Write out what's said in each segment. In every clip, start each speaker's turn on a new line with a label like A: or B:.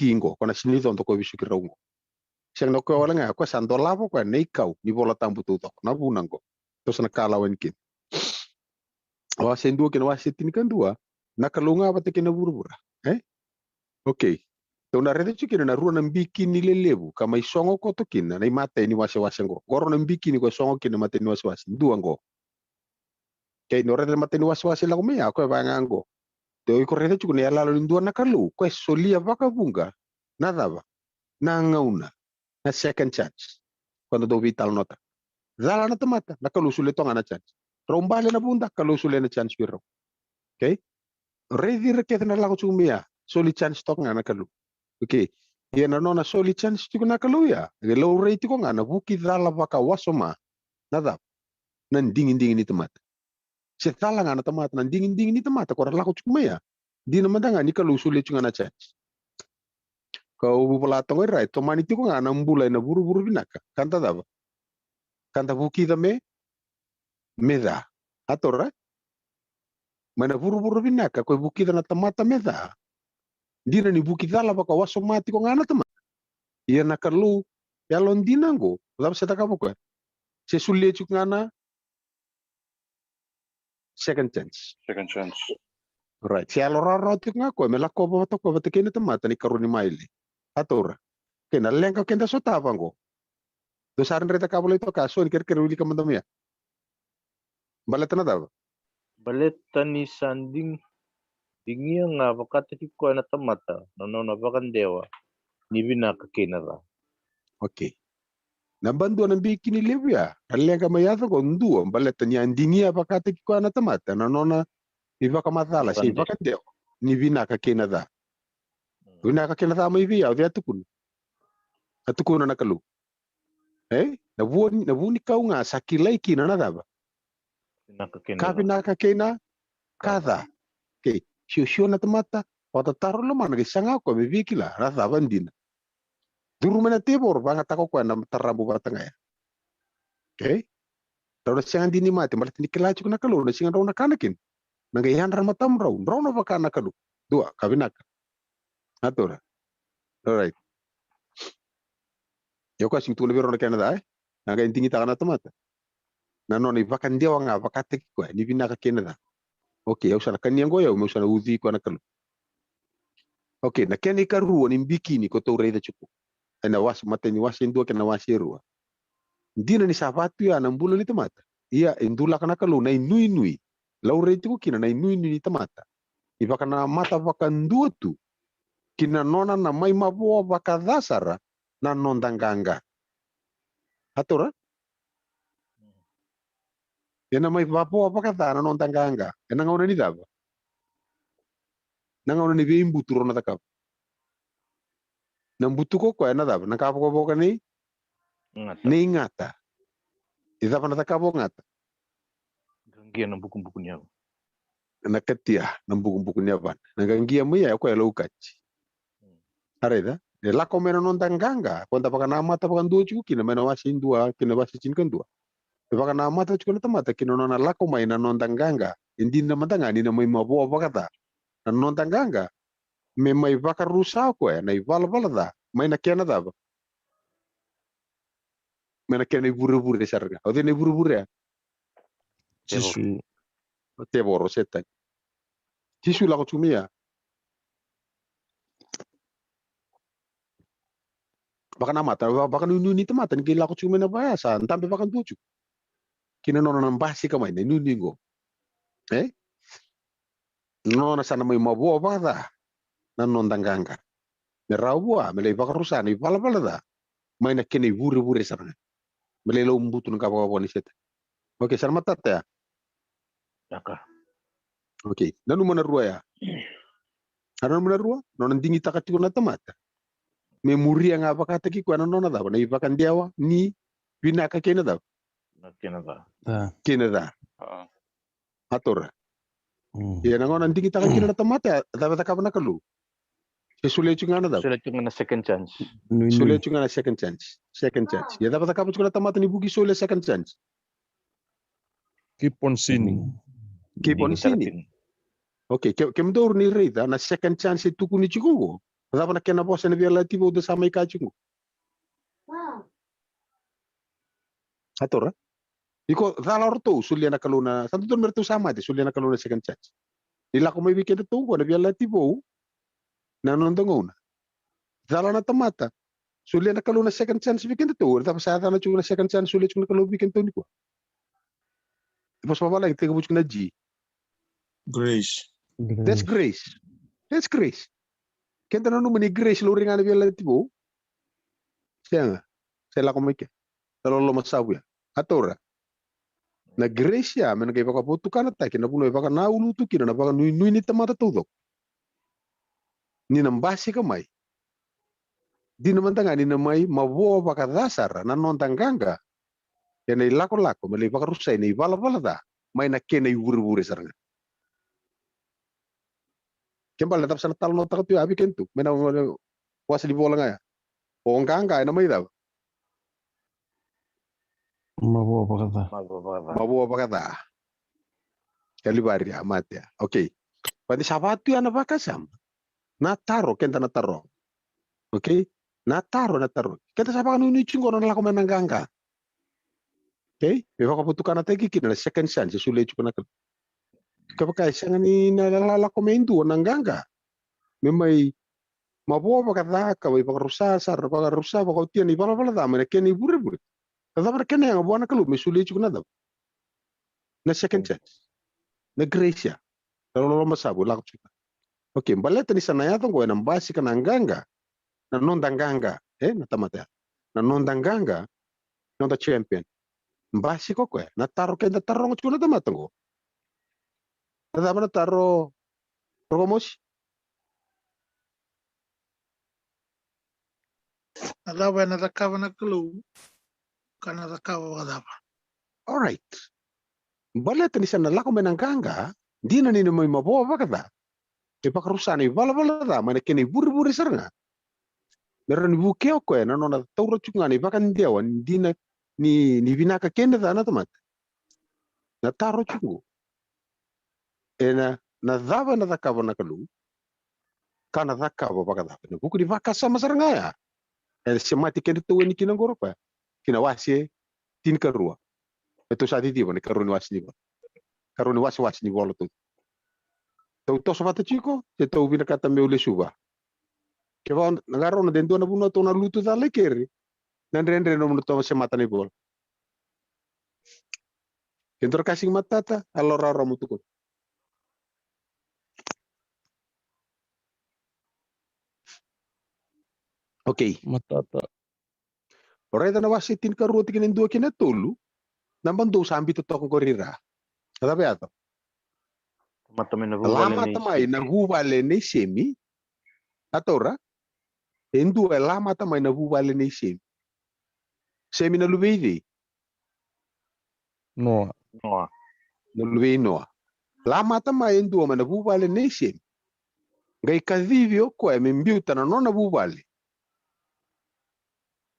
A: kingo kona sinito ndo ko bisu kirongo sing no ko wala nga ko santo lavo ko nei kau ni bola tambu to na bunango to sana kala wen kin Wase ndu ken wase tin kan dua nakalunga bate ken burbura okay to na rede chikin na ruana mbiki ni lelebu kama isongo ko to kin na mate ni wase ngo goro na mbiki ni ko songo kin mate ni wase ndu ngo kay no rede mate ni wase la ko me ko ba ngango to ko rede chikin ya lalo ndu nakalu ko solia vakabunga nadaba na ngauna na second chance quando do vital nota zala na tomata nakalu sule to ngana chance rombale na bunda kalu sule na chance biro okay redi reket na lago chumia soli chance to ngana kalu okay ye na nona soli chance to ngana kalu ya ge low rate ko ngana buki zala vaka wasoma nada nan dingin ni tomata se tala ngana tomata nan dingin ni tomata ko lago chumia di na madanga ni kalu sule ngana chance kau bupala tongo rai to mani tiko ngana mbula na buru-buru binaka kanta daba kanta buki dame meda atora mana buru-buru binaka ko buki na tamata meda dina ni buki dala baka waso mati ko ngana tama iya nakalu ya londinango daba seta kamu ko se sulle chuk ngana second chance right si alora tik ngako me lako ba to ko batekene tamata ni karuni maili atora kena lenga kenda sota bango do saran reta kabolo ito kaso ni ker uli ka mandamya balet na daw
B: balet tani sanding dingia nga Vakatekivu na tamata na vakandewa ni binaka kenara
A: okay nabando ng bikini libya lenga mayata ko ndu balet ni andingia Vakatekivu na tamata nona iba ka matala si vakandewa ni binaka kenada binaka kenada may biya o tukun atukuna nakalu nabuni kau nga sakilai kina na daba kapi nakakena kada okay shio na tamata wata taro lo mana gisanga ko me vikila na daba ndina duru mena tebor banga tako ko na tarabu batanga ya okay daw siang dini mate malat ni kelachu na kalu na singa daw na kanakin nanga yan ramatam raw na baka na kalu dua kabinaka atora alright yoko sing tu lebih ron Canada naga intingi takana tomata na non i vakandewa nga Vakatekivu ni binaka Canada okay ya usana kanyango ya usana uzi ko nakalu okay na keni karu ni bikini ko to reida chuku na was mateni was indo ke na wasiru dina ni sabatu ya nambulo ni tomata iya indula kana kalu na nui laure itu kina na nui ni tomata i vakana mata vakanduatu kina nona na mai mabo vakadasara na nondanganga atora yana mai vapo vakadana nondanganga ena ngona ni daba na ngona ni bimbuturo na takap na mbutuko ko ena daba na kapo ko boka ni ngata idapa na takabo ngata
B: gangia na buku-buku niya
A: na katia na buku-buku niya ban na gangia mo ya ko elo ukachi areda de la komena nondanganga konta paka na mata paka ndo chuki na mena wasin dua kina wasi chinkan dua paka na mata chuki na tamata kina nona la komai na nondanganga indi na matanga ni na mai mabo pakata na nondanganga me mai vaka rusa ko na ival da mai na kena da mai na kena buru-buru sarga o de ne buru-buru ya
B: Jisu
A: teboro setan jisu la ko tumia baka na mata baka nuni tamata ni la ko tumia na bayasa ntambe baka nduchu kina nona nambasi kamai na nuni ngo nona sana mai mabo pakata na nondanganga me rawa me le baka rusa ni vala da mai na kena buru-buru sarga me le lo mbutu nga baka ni setan okay sarma tata
B: Daka.
A: Okay, nanu mana rua ya? Nanu mana rua? Nona dingi takatiku na tamata. Me muria nga Vakatekivu na nona da, na ivakandewa ni binaka Canada. Canada. Atora. Ya nangona dingi takatiku na tamata, da takapa na kalu. Sesule chungana da.
B: Sule chungana second chance.
A: Sule chungana second chance. Second chance. Ya da takapa chungana tamata ni buki sule second chance.
C: Keep on sinning.
A: Keep on sinning. Okay, kemdor ni reida na second chance itu kuni chikungo. Dava na kena bosa Navitalai de sama ikachingu. Atora. Iko dala orto suliana kaluna santo don mertu sama de suliana kaluna second chance. Ila ko may weekend to ko Navitalai na nondongona. Dala na tamata. Suliana kaluna second chance weekend to. Tapos sa na chuna second chance sulit chuna kaluna weekend to niko. Tapos mawala yung tiga na G.
C: Grace.
A: That's grace. That's grace. Kenta na naman ni grace lo rin nga Navitalai siya nga. Sila ko may ke. Talolo masabu ya. Atora. Na grace ya men kay baka putukan at kina puno baka naulutu kina na baka nui ni tamata tudok. Ni nambasi kamay. Di naman tanga ni namay mabuo baka dasar na nontanganga. Ya na ilako-lako mali baka rusay na ibala-bala da. May na kena iwuri-wuri saranga. Kembali tapos na talo takot yung abi kento. May na wasa di bola nga ya. O ang kanga na may daw.
C: Mabuo pa kata.
A: Mabuo baka da. Kalibari amate ya. Okay. Pati sabatu ya na baka sam. Nataro kenta nataro. Okay? Nataro. Kenta sabaka nuni chungo na lako menanganga. Okay? May baka putukan na tegi kina na second chance sulit chuko na kapag isa nga ni nalalala ko mendo nangganga. May mabuo baka da ka may pagrusa baka tiyan ni bala da may keni bure. Tadabra kena yang buana kalu may sulit chuko na daw. Na second chance. Na grace ya. Kalau masabu lakot chuko. Okay, baleta ni sanayatong ko ng basi ka nangganga. Na nondanganga. Natamata. Na nondanganga. Nonda champion. Basi ko nataro kaya nataro ng chuko na tamatong ko. Tadabra nataro Rogomos.
D: Nadaba natakawa na clue. Kana natakawa kadaba.
A: All right. Baleta ni sanalako menanganga. Di na nino may mabuo ba kada? Ipakarusan ay bala-bala da. May nakini buri-buri saranga. Meron ni bukeo ko na nona tauro chunga ni bakan diawan. Di na ni binaka kenda da na tamat. Nataro chungo. Na dava na takawa na kalu. Kana takawa ba kada? Buku di vaka sama saranga ya. Semati kenda tuwe ni kinanggoro pa. Kina Wase tin karua. Ito sa titi ba ni karu ni Wase ni ba. Karu ni Wase ni bolo tu. Tau to sa mata chico, te tau binakata me ule suba. Kaya nagaro na dentro na puno to na luto da lekeri. Nandre no mundo se mata ni bol. Dentro kasing matata, alora ra mutuko. Okay.
C: Matata.
A: Ora na Wase tin karua tikin dua kina tolu. Nambando sa ambito to ko korira. Kada ba ato? Lama tamay nagubale ni semi. Atora. Endu lama tamay nagubale ni semi. Semi na lubidi.
C: Noa.
A: Na lubidi noa. Lama tamay endu man nagubale ni semi. Ngai kadivyo ko membiuta na nona bubale.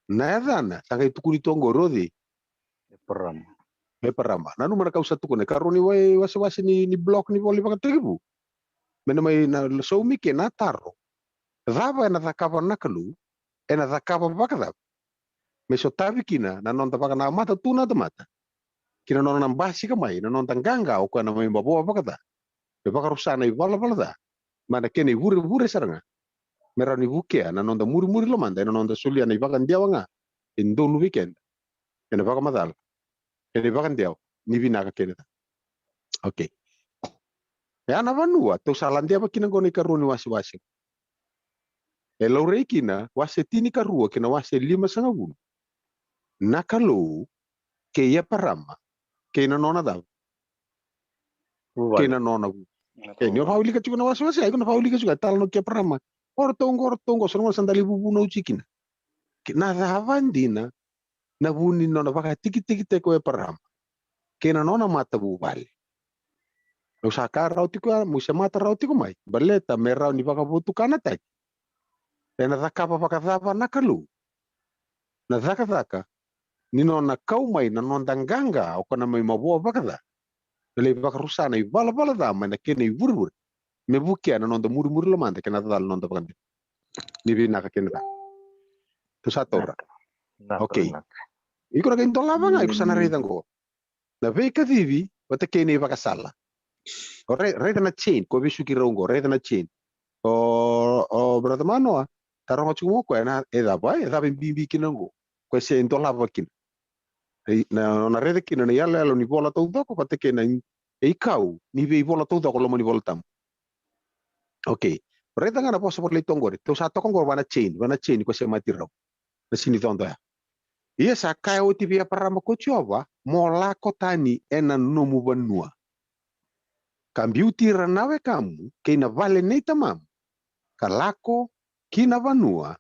A: Na edana sangay tukuri tongo rodi. Perama. Nanu mana kausa tukune karuni wai wase ni blok ni boli Vakatekivu. Mena mai na soumi ke na taro. Dava na takava nakalu, na takava bakada. Meso tavi kina na non tapaka na mata tuna ta mata. Kina non na basi kamai na non tanganga o kana mai baboa bakada. Be bakarusana i bala da. Mana kene vure saranga. Merani bukea na non da muri lo manda na non da sulia na ibakan diawanga. Indonu weekend. Kena baka madal. Kena ibakan diaw. Ni binaka kena. Okay. Ya na vanua to salandia ba kina goni karuni wasi. Laurei kina Wase tini karua kina Wase 5.5. Nakalo ke ia parama ke na nona da. Ke na nona. Ke ni pauli ka chuna Wase ai kuna pauli ka chuna tal no ke parama. Ortongo sono sandali bubu no chikina. Na davandina na buni nona Vakatekivu te ko e parama. Ke na nona mata bubali. Usaka rautiko musa mata rautiko mai. Baleta merau ni Vakabutu kanata. Na zakapa pakadava nakalu. Na zaka nino na kaumai na nondanganga o kana mai maboa bakada. Le bakarusana i bala da mai na kene vurvur. Me bukia na nonda muri lamanda kena dal nonda bakande. ni vi nakakenda. Tu satora. Okay.
B: Nak.
A: Iko na kayo lava nga, iko sana reda ngo. Na veka vivi, wata kene vakasala. Reda na chain, ko visu ki rongo, reda na chain. O brother manoa, tarongo chungo ko na eda ba, eda bimbi kinango. Ko se ento lava kin. Na reda kin na yalo ni bola to doko wata kene ikau, ni vi bola to doko lomo ni bola tam. Okay. Reda nga na posa por leitongore. Tu sa tokong wana chain ko se matirau. Na sini tondo ya. Ia sa kai o ti via para makochova mo la kotani ena nomu vanua. Kambiuti ranawe kamu kina vale nei tamam. Kalako kina vanua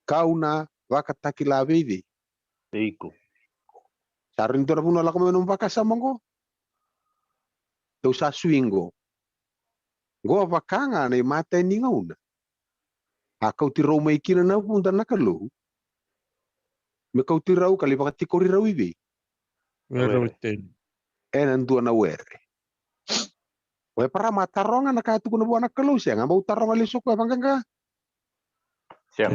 A: kauna Vakatekivu vivi.
B: Eiko.
A: Sarin tora puno la como non vakasa mongo. Tu sa swingo. Go vakanga nei mate ni ngauna. Akau ti roma ikina na punta nakalu. Me kau ti rau kali Vakatekivu rau vivi. Enan dua na were. Oe para mataronga na kaya tukuna buana kalau siya nga mau taronga lisok ko bangga. Siya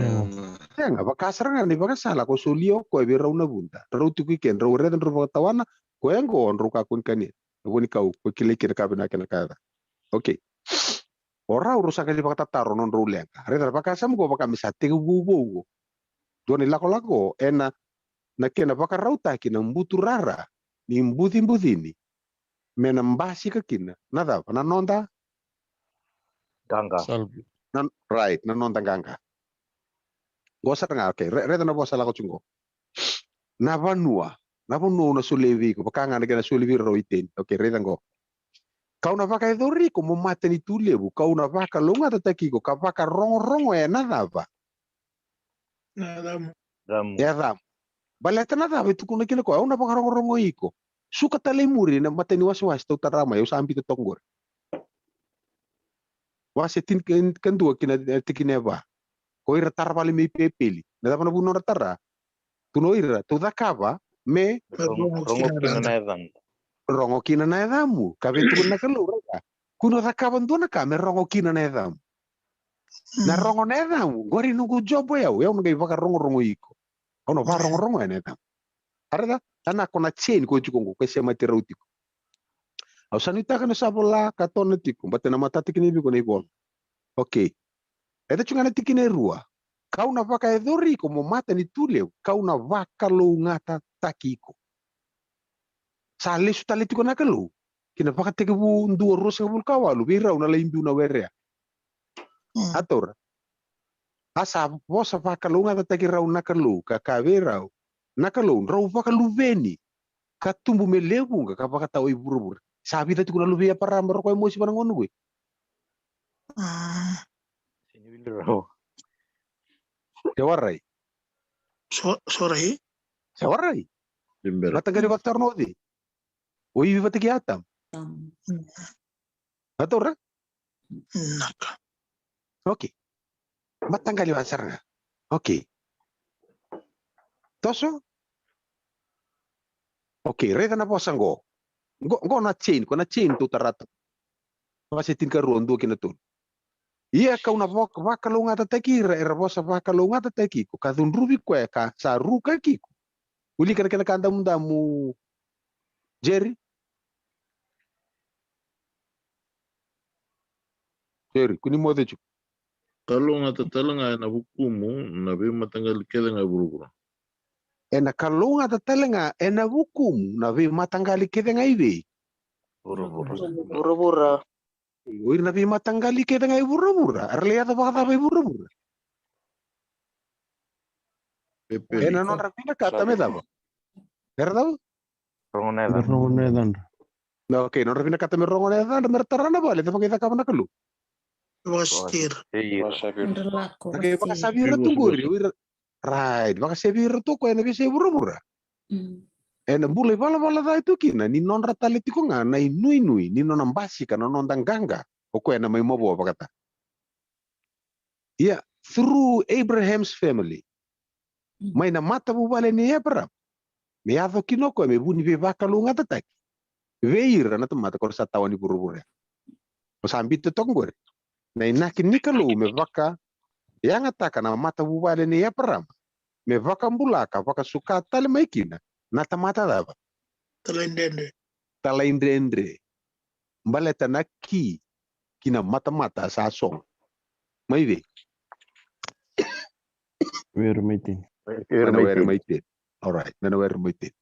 A: nga bakasaranga ni bakasala ko sulio ko be raw na bunda. Raw tuki ken raw redan raw tawana ko engo on ruka kun kani. Woni kau ko kiliki na kabina kana kada. Okay. Ora urusan kali bakataro non raw lenga. Redan bakasam ko bakamisate bubu. Doni lako ena na kena bakarauta kina mbuturara ni mbuthi-mbudhini. Mena mbasi kakina nada na nonda
B: Ganga.
A: Right na nonda ganga gosa nga okay reda na bosa la ko chungo na vanua na sulevi ko bakanga na sulevi roiten okay reda ngo kau na vaka edori ko mo mate ni tulebu kau na vaka longa tataki ko ka vaka rongo nada ba nada baleta nada itu kuna kile ko una vaka rongo iko suka tale muri na mateni was to tarama yo sambi to tonggor Wase tin kan dua kina tikine ba ko ira tarvali me pepeli na dama buno ratara tuno ira to dakava me rongo kina na edamu kaventu na kalura kuno dakava ndona ka me rongo kina na edamu na rongo na edamu gori nungu jobo ya ngai vaka rongo iko ono va rongo na edamu arada ana kona chain ko jukongo ko sema tirautiko au sanita kana sabola katona tiko batena mata tikini bi ko nei bol okay eta chungana tikine rua kau na vaka edori ko mo mata ni tule kau na vaka lo ngata takiko sale su tale tiko na kalu kina Vakatekivu ndu rosa bul kawalu bira una limbi una werea ator asa bosa vaka lo ngata takira una kalu ka kavera nakalu rau vaka luveni katumbu melevu ka vaka tahu iburu sabi tadi kuna luvia para merokok emosi pada ngono gue Jawarai. Jawarai. Batang dari faktor nodi. Oi Vakatekivu. Atau orang? Oke. Batang kali wasarna. Oke. Toso? Oke, reda na posa go. Go na chain tu tarata. Masih tinggal ruang dua kena tu. Iya kau na vaka lo ngata taki era bosa vaka lo ngata taki ko kadun rubi ko ka sa ruka kiko uli kana kanda mu Jerry kuni mo de
E: kalau ngata talanga na hukumu na be matangal keda nga burubura
A: ena kalau ngata talanga ena hukumu na be matangali keda nga ibe
B: Burubura.
A: Uir na be matangali keda nga burubura arliata baka be burubura ena non rapina kata me daba verdad
C: Rongonedan.
A: no okay non rapina kata me rongonedan mertarana vale tama kita kabana kalu
D: Wasir.
A: okay baka sabira tungguri right baka sabira tu ko ena be se burubura ena bule bala da itu kina ni non rataliti ko nga na inui ni non ambasi kana non tanganga o ko ena mai mobo kata yeah through Abraham's family mai na mata bu bale ni Abraham me ado kinoko me buni be vaka lunga tataki veira na tomata ko sa tawani burubura o sambi to tongore na inakin nikalu me vaka yang ataka na mata bubale ni ya parama me vakambulaka vakasuka tale maikina nata mata dava talaindendre mbaleta na kina mata sa song maive
C: We're meeting.
A: mana wer maite alright mana wer maite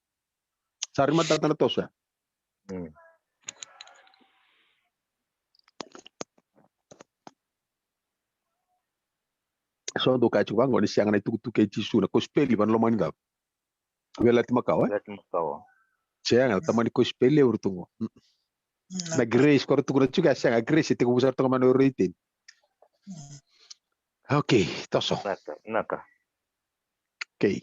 A: sari mata tana tosa so do ka chuwa ngoni siang na tuku ke tisu na ko speli ban lo mani da vela ti makawa siang ta mani ko speli urtungo na grace ko tu chuka siang grace te ko busar to mano rite okay toso
B: Naka.
A: okay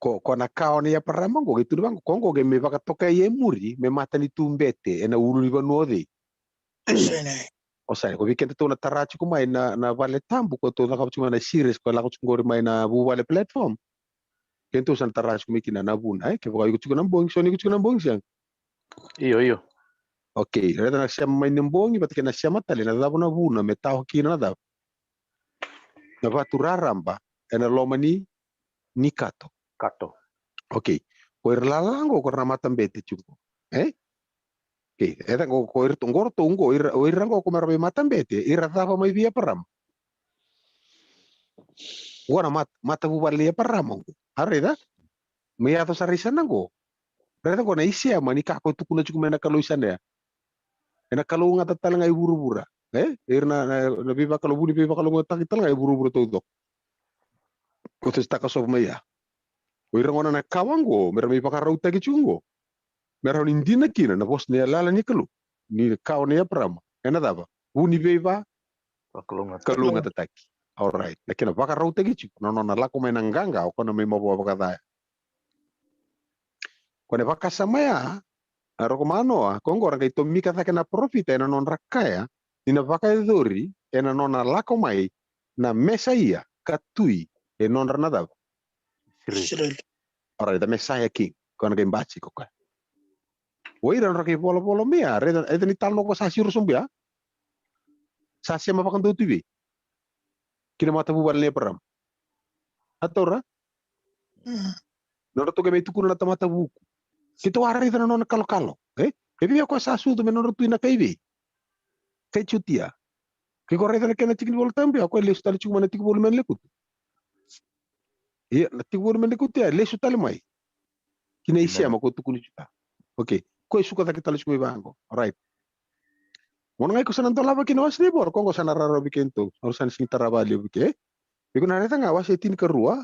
A: ko na kao ni ya parama go gitu bang kongo ge me vakatoka ye muri me mata ni tumbete ena ulu ni banode o sai ko weekend to na tarachi ko mai na vale tambu ko to na ka chuma na series ko la ko ngori mai na bu vale platform kento san tarachi ko mikina na buna ke ko ko na bong so ni ko na bong siang
B: Iyo.
A: okay reda na siya mai nembong ibat ke na siya matali na dabu na buna me tao kina na dabu na vatu raramba ena lomani ni kato okay ko irlalango ko na matambete chungo okay eta ko ngor tungo irango ko marabe matambete iratava mai via param wana mata bubali ya param areda me ato sarisa nango reda ko na isia mani ka ko tukuna chukuma na kaloisanda ena kalau ngata talanga iburu-bura irna na biba kalau buni biba kalau ngata talanga iburu-bura to ko tes takasof maya o irangona na kawango mera mi pakarauta ki chungo mera ni ndina kina na bos ne lala ni kalu ni kaw ne prama ena daba buni biba kalau ngata taki alright lakini pakarauta ki chungo no na lako mena nganga o kono me mabo bakada kone pakasamaya aroko mano kongo ranga ito mika take na profita ena non rakaya ina vaka edori ena non lako mai na mesa ia katui e non ranada ora da mesa king kono ke mbachi ko ka oira rake polo mea reda edeni talno ko sa siru sombia sa sema pakan do tivi kina mata bu balne param atora no to ke me tukuna na mata buku kito ara ida non kalo ebi ko sa su do menor tu ina kaivi kai chutia ke ko reda ke na tikni bol tambi ko le stali chuma na tik bol men lekut na tik bol men lekut ya le su tali mai kina isia ma ko tukuni chuta okay ko suka ta kitali chuma bango alright mono ngai ko sanan to lava kina wasni bor ko sana raro bikento urusan sing tarabali bike biko na reta nga wase tin kerua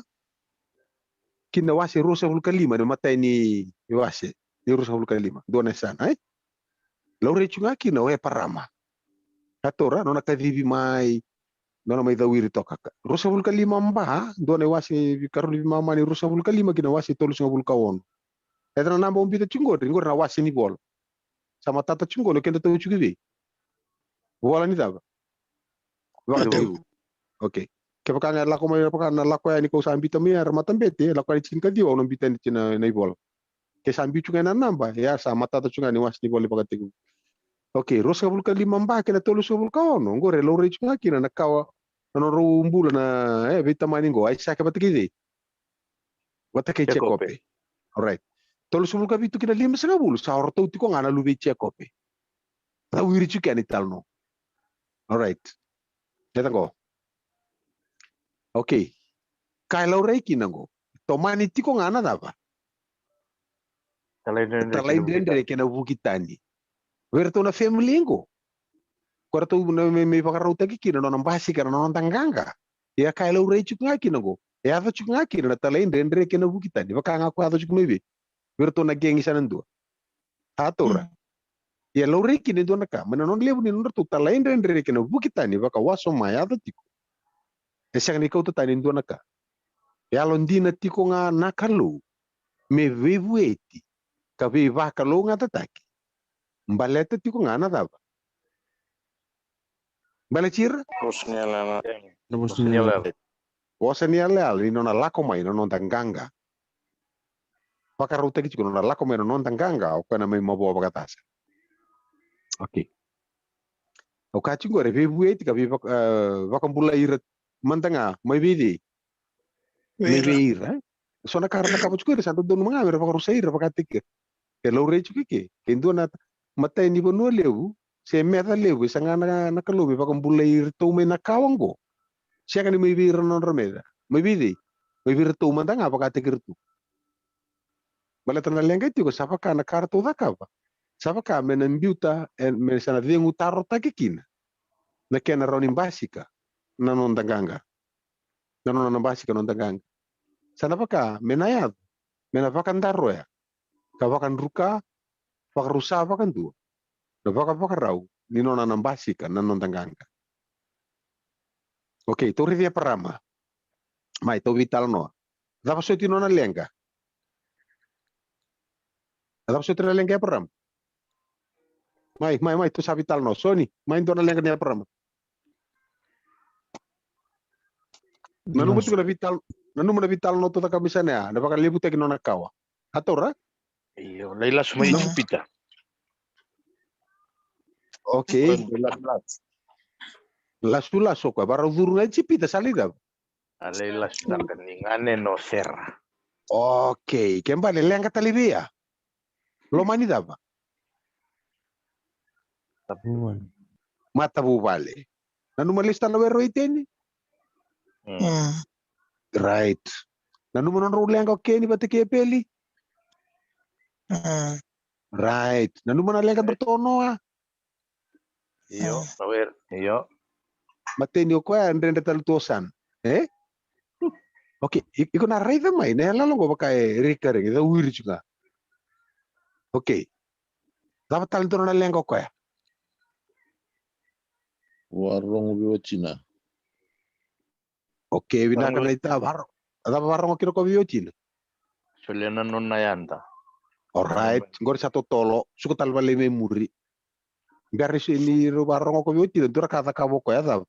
A: kina wase rusa hul kalima de mata ni wase ni rusa hul kalima dona sana laure chunga kina we parama atora nona kadivi mai nona mai dawiri toka rusa hul kalima mba dona wase karuli mama ni rusa hul kalima kina wase tolus ngabul kawon edana namba umbita chungor na wase ni bol sama tata chungor kenda to chugivi wala ni daba Vakatekivu okay ke pakanga la ko mai pakana la ko yani ko sambi to mi ar matambete la ko cinka di ono bitan cina nei bol ke sambi chunga na namba ya sa mata to chunga ni was ni bol Vakatekivu okay rosa bul ka lima mba ke na tolu so bul ka ono ngore lo re chunga kina na kawa no ro umbula na vitamani ngo ai sa ke batikidi wata ke chekope alright tolu so bul ka bitu kina lima sa bul sa orto ti ko ngana lu be chekope na wiri chuka ni talno alright kita go okay kai lau reiki nango tomani tiko ngana dava talaindendre kena bukitani werto na family ngo kwarto me pakarauta kina no nambasi kana no tanganga ya kai lau reiki ngaki nango ya ado ngaki na talaindendre kena bukitani bakanga ko ado mebe werto na gengi sanando atora ya lau reiki ni dona ka mana non lebu ni no to talaindendre kena bukitani baka waso maya ado tiko esang ni kau to tani dona ka ya londina tiko nga nakalo me vevueti ka ve vakalo nga tataki mbaleta tiko nga na dava mbalechira wasa ni ale ni nona lako mai no tanganga pakaruta ki nona lako mai no tanganga o kana mai mabo bakatasa okay O kati ngore ve bueti ka ve vakambula irat mantanga mai vidi mai veira sona karna ka buchku santo don manga mer vakarusaira vakatik ke lo rechu ke kendo na mata ni bono lewu se meta lewu sanga na kalobe vakambula ir to me na kawango siaka ni mai vira non remeda mai vidi mai vira to mantanga vakatik irtu bala tana lenga tiko sapaka na karto dakava sapaka menambiuta en mesana vengu tarro takikina na kena ronin basika na non danganga na non basika non danganga sana paka menayad mena vakan darro ya ka vakan ruka vakarusa vakan tu na vakarau ni non nan basika na non danganga okay to rivia parama mai to vital no dava soti non lenga dava soti na lenga param mai to sa vital no soni mai dona lenga ni param na numu tu na vital no to ka misana na vakan lebu tek non kawa atora
B: Iyo, Leila sumai chipita.
A: okay la sula sokwa bara durunga chipita salida
B: Leila sunakaningane no serra.
A: okay kembali lenga talibia lo mani dava
C: Tabuan.
A: mata bubale nanu malista na wero iteni right nanu monon lenga okay ni batike peli right nanu monon lenga bertono
B: Iyo, sawer, iyo.
A: mateni okwa ndende talutosan okay iko na raiva mai ne la longo bakae recurring da wiri juga okay dava talento na lenga okwa
E: Warung biwa Cina.
A: okay winaka na ita baro dava barong kiro ko biotin
B: Suliana non nayanda.
A: alright ngor satu tolo suku talba leme muri garis ini ro barong ko biotin dura kata kabo ko ya dava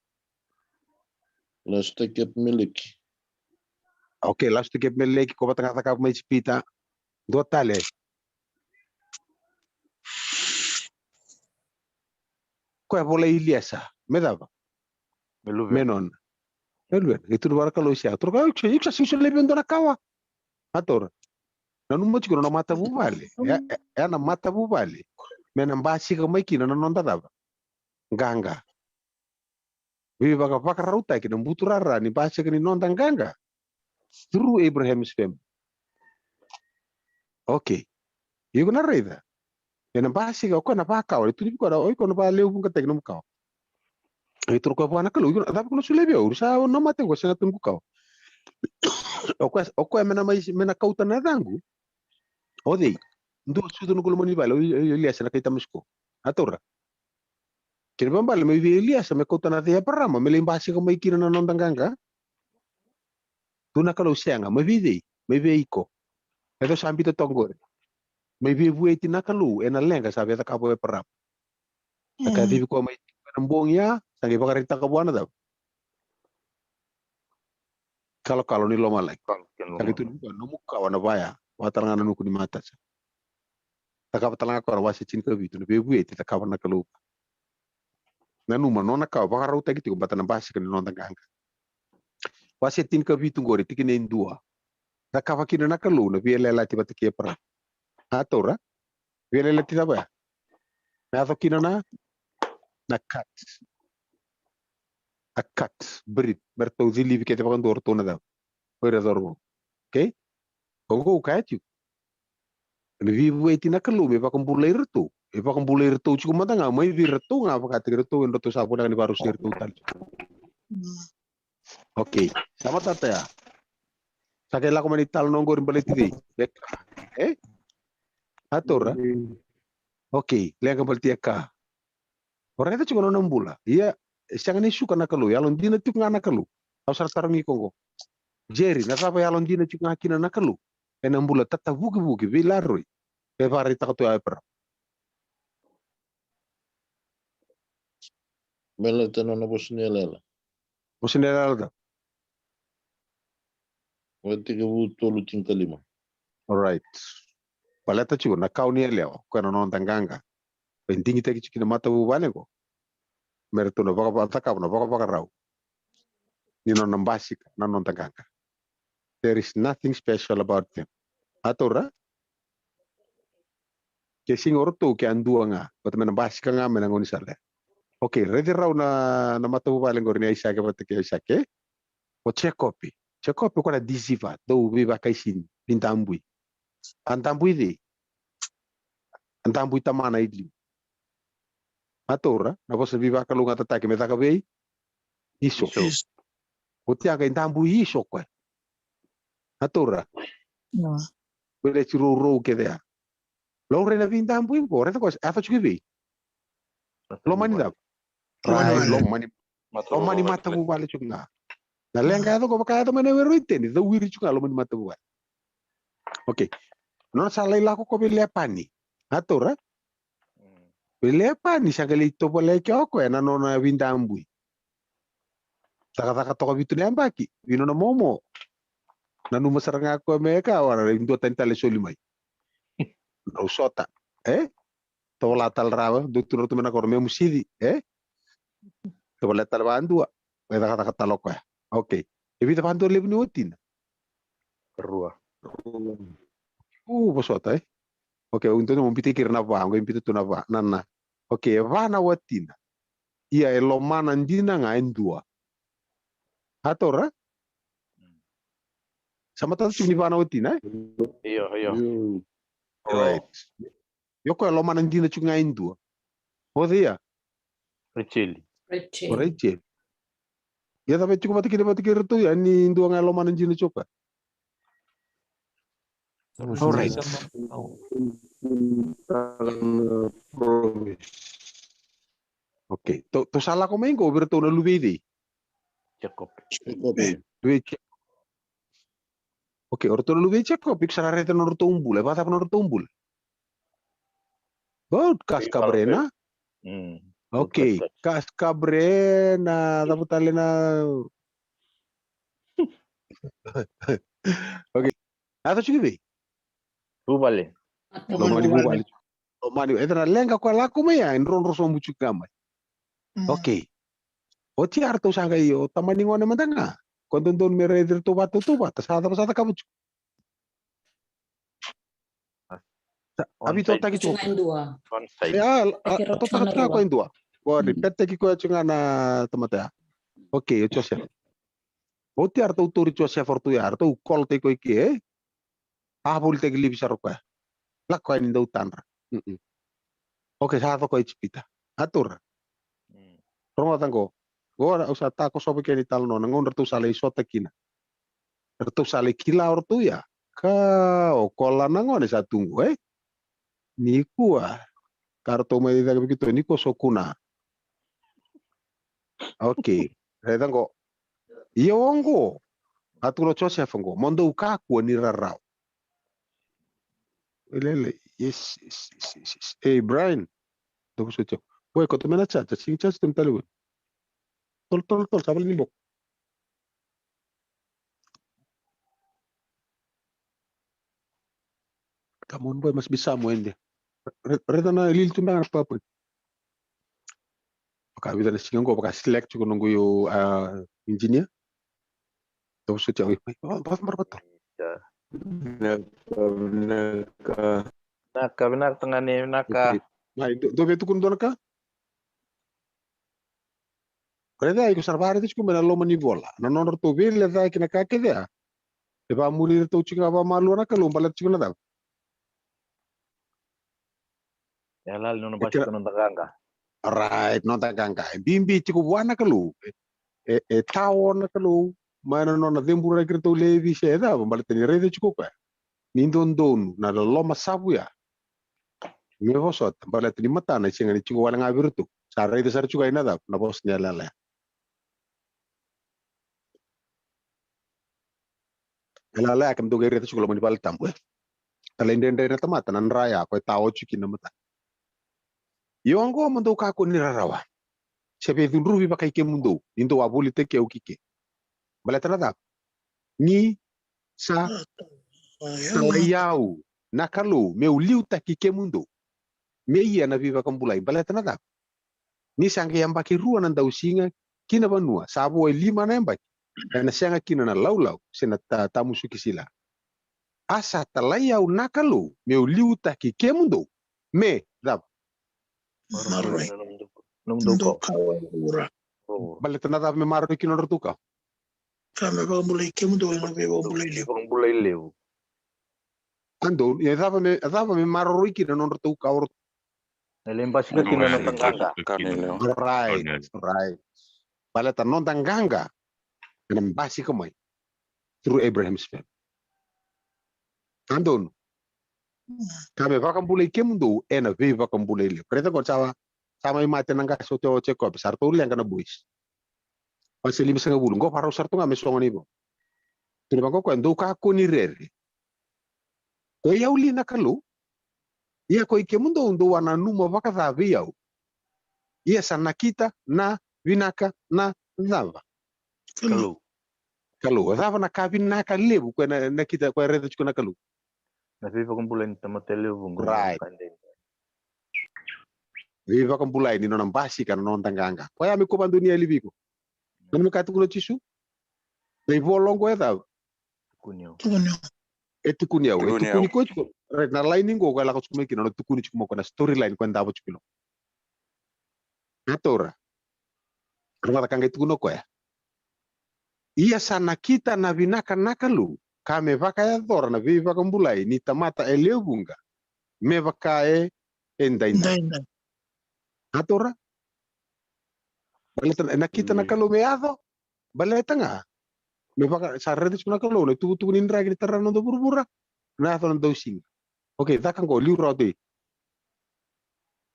E: Lasta kep milik.
A: okay last ke meleki ko batanga kata kabo mai spita do tale ko ya bola iliasa medava
B: Meluve.
A: menon elwe itu bara kalau sia tur ka iksa sing lebe ndona kawa ator nanu mo chiko na mata bubale ya na mata bubale mena mbasi ka mai kina na nonda dava ganga vi baka baka rauta kina mbuturara ni basi ka ni nonda ganga through Abraham's family okay yugo na reida mena basi ka ko na baka wa itu ko na oi ko na ba leu bunga tekno ka itu ko bana ka lu da ko sulebe ursa no mate ko sena tungu ka o ko mena kauta na dangu odi ndu sudu no kulmoni balo Elias na kita musko atora kini bambal me vi Elias me kauta na dia parama me limbasi ko mai kina na nondanganga tuna kalau senga me vi iko edo sambi to tongore me vi bueti na kalu ena lenga sabe ta kabo e parama ka vi ko mai nambong ya sangi bakarita ka buana da kalau ni lo malai kali tu no muka wana baya wataranga nuku ni mata sa taka talanga ko wase chin ka vitu be bueti ta kabana kalu nanu manona ka bakarau ta gitu batana basi kan nonda ganga wase tin ka vitu ngore tikine indua ta kava kina na kalu na viele la tiba tike pra atora viele la tiba ba na to kina na kat brit berto zili ke te bakan dor to na da ora dormo okay kongo ka tu ni vi bueti na kalu me bakan buleir tu e bakan buleir tu chuku matanga mai virtu nga baka tu ndo to sapo ni baru sir tu tal okay sama tata ya sakela ko manital no ngor baleti di atora okay lenga balti ka ora eta chuko no mbula iya siang ni suka nakalu yalon dina tuk nga nakalu ausar tarangi kongo jerry na sapa yalon dina tuk nga kina nakalu ena mbula tata buki vilaroi pe pare ta to ay pra
E: Mela tena na bosnia lela.
A: musinera da
E: Vakatekivu tolu tingka lima.
A: all right paleta chuko na kauni leo ko no tanganga pentingi te chikina mata bu bane ko merto na Vakatekivu na Vakatekivu. Nino nambasika na non tanganga. There is nothing special about them. Atora? Kesing orto ke andua nga. But menambasika nga menangoni sale. Okay, ready raw na matabu paling gorni Isake patake Isake. O chekopi. Chekopi kwa na disiva. Do viva kaisin. Pintambui. Antambui di. Antambui tamana idli. Atora? Na posa viva kalunga tatake metakabei. Iso. O tiaga intambui iso kwa. Atora?
F: No.
A: Wele chiro ke dea. Lo rena vintambui ko. Reta ko afa chukivi. Lo mani da. Rai lo mani mata bu wale chunga. Na lenga do ko baka do mane weru iteni do wiri chunga lo mani mata bu. Okay. Non salai la ko bele pani. Atora? Bele pani sagale to bole ke ko na nona vintambui. Taka to bitu ne ambaki. Vino na momo. Na numa saranga ko meka ora indo tantale solimai. No sota. Tola tal rawa doktor tu mena korme musidi tola tal bandua weda kata taloko ya okay evita bandu lebni otin
B: Rua.
A: bosota okay untuk mo pitikir na ba ngo impito tu na ba nana okay vana watina ia elomana ndina nga endua atora sama tatu cumi vana watina
B: Iyo.
A: right yoko elomana ndina cunga endua odia
B: Richeli.
A: Rachel. Ya tapi cukup batikir tu ya ni dua ngalo mana jini coba. Alright. Okay. To salah kau main kau bertu na lubedi.
B: Cekop.
A: Okay. Orto lubedi cekop. Iksara rete norto umbul. Apa tak norto umbul? Baut kas kabrena. Okay. Kas kabrena. Tapi talena. Okay. Atau cukup.
B: Bubale.
A: Lomani bubale. Lomani. Eta lenga kwa lako maya. Enron rosom bucu kamai. Okay. Oti arto sanga iyo tamani ngone mandanga. Kontondon mere dirto batu tu bat. Sata kamu. Abi to taki chok. Ya, to taka ko indua. Ko ripete ki ko chunga na tamata. Okay, yo chosya. Oti arto uturi chosya fortu ya arto ukol te ko iki bol te gili bisaro ko. La ko ni do tanra. Okay, sa ko ichpita. Atur. Rongo tango. Gora usa tako sobe ke ni tal no ngon rtu sale sota kina. Rtu sale kila ortu ya. Ka o kola nango ne sa tunggu Niku kartu medida begitu Niku sokuna. Okay. Reda ngo. Iyo ngo. Atulo chose fango. Mondo ukaku ni rarau. Lele. Yes. Hey Brian. Tuku sucho. Boy, kau tu mana chat? Sing chat tem talu. Tol. Sabal ni bok. Kamu boy mas bisa mo ende. Reda na lil tumbang apa pun. Maka vida na singo baka select ko nunggu yo engineer. Tuku sucho. Pas marbatal.
B: Benar tengah ni naka.
A: Nah, do betu kun donaka. Reda iko sarvare tu kumena lo mani bola. Na non to vile da kina ka ke dia. E ba muri to chinga ba malu na kalum balat chuna da.
B: Ya lal nono basi kono tagangga.
A: Right, non ta ganga. Bimbi chiku wana kalu. E tawo na kalu. Mana non na dembura krito levi she da balat ni reda chiku ka. Nindon na lo masabu ya. Me vosot balat ni mata na chinga ni chiku wala ngabirutu. Sara itu sar chuka ina da na bos ni ala. Ala kam do gere chiku lo mani bal tambu. Talendende na tamata nan raya ko tawo chiki na mata. Yongo mando ka ko ni rarawa. Sebe dundru bi bakay ke mundo. Indo wabuli te ke ukike. Balatana da. Ni sa talayau nakalu meu liu ta ke mundo. Me ia na viva kambulai balatana da. Ni sangke yang baki rua nan dausinga kina banua sabo 5 na mbaki. Na sanga kina na laulau sena tamusuki sila. Asa talai au nakalu meu liuta ki kemundo me dab.
D: Maroi.
B: Nung
D: Ndo
B: doko.
D: kawa ura.
A: Bale tanada me maro kino rotuka.
D: Kame ba mulai kemu do na be ba mulai le.
B: Pang bulay lewu.
A: Ando ya dava me maro kino non rotuka or.
B: Nalimpas ka kinanong tanganga.
A: Right. Bale tanon tanganga. Nam basi kamay. Through Abraham's faith. Andon. Kame vakambulay kemundo ena ve vakambulay le. Preta ko sama imate nanga soto cheko sarto yang kana buis. Pasi 5 bulan go paro sarto nga mesongo nibo. Tino ko ndo ka ko ni rere. Ko yauli nakalu. Ia ko ikemundo ndo wana numa vakatha viau. Ia sanakita na vinaka na dava. Kalu dava na kavinaka lebu ko na kita ko rete chukuna kalu.
B: Naviva kong bulay ni tamatelewu.
A: Right. Viva kang bulay ni non basi kan non tanganga. Kaya mi ko bandunia libiko. Nanu mi katu kulo chisu. Dei volongo eta.
B: Kunyo.
A: Etukuni ko right na lining go kala ko kumeki no tukuni chukuma ko na storyline ko ndabo chukilo. Natora. Rumah kanga tukuno ko ya. Ia sana kita na vinaka nakalu. Kame vaka ya dora na viva kang bulay ni tamata elebunga. Me vaka endainda. Natora. Baleta nakita nakalu meado. Baleta nga. Me vaka sa redes kuna kalu na tuku nindra ni terrano do burbura. Na ato ng dosing. Okay, takang ko liu rote.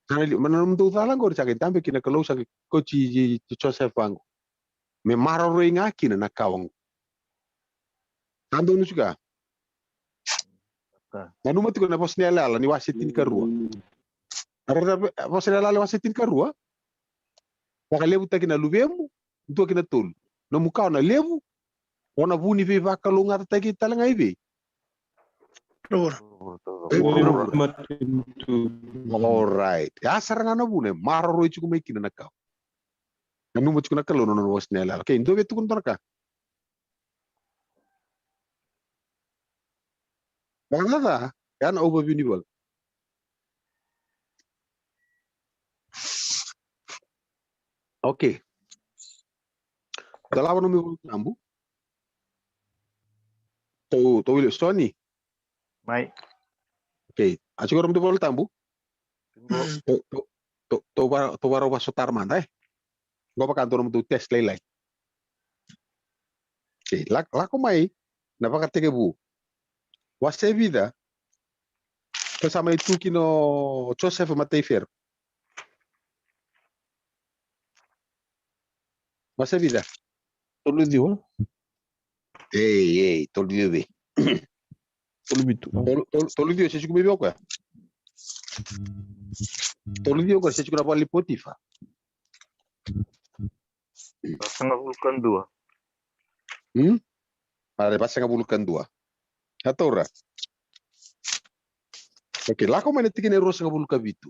A: Sana manam do talang ko sa tambe kina kalu sa ko chi Joseph Wango. Me maro ringa kina nakawang. Ando no juga. Nanu mati ko na pos ni ala ni Wase tin karua. Ara pos ni ala Wase tin karua. Wakalebu takina lubemu, ntua kina tolu. Na mukao na lebu. Ona buni ve vakalunga taki talanga ibe. Alright. Ya saranga na bune maro roi chuku mekina nakao. Nanu mo chuku nakalo no was nela. Okay, ndo vetu kun torka. Bangada, yan overview ni bol. Okay. Dalawa no mi bol tambu. To ile Sony.
B: Mai.
A: Okay. Acho ko rom bol tambu. To baro wa sotar man eh. Go pa kanto no test laylay. Okay, lako mai na Vakatekivu. Wase vida. Kasama itu kino Joseph Mateifer. Wase vida.
C: Tolu diwa.
A: Tolu dio.
C: Tolu bitu.
A: Tolu dio se chuku bebe ko. Tolu dio ko se chuku na pali potifa.
B: Pasanga vulkan 2.
A: Pare pasanga vulkan 2. Atora. Okay, lako mana tikine rosa vulkan bitu.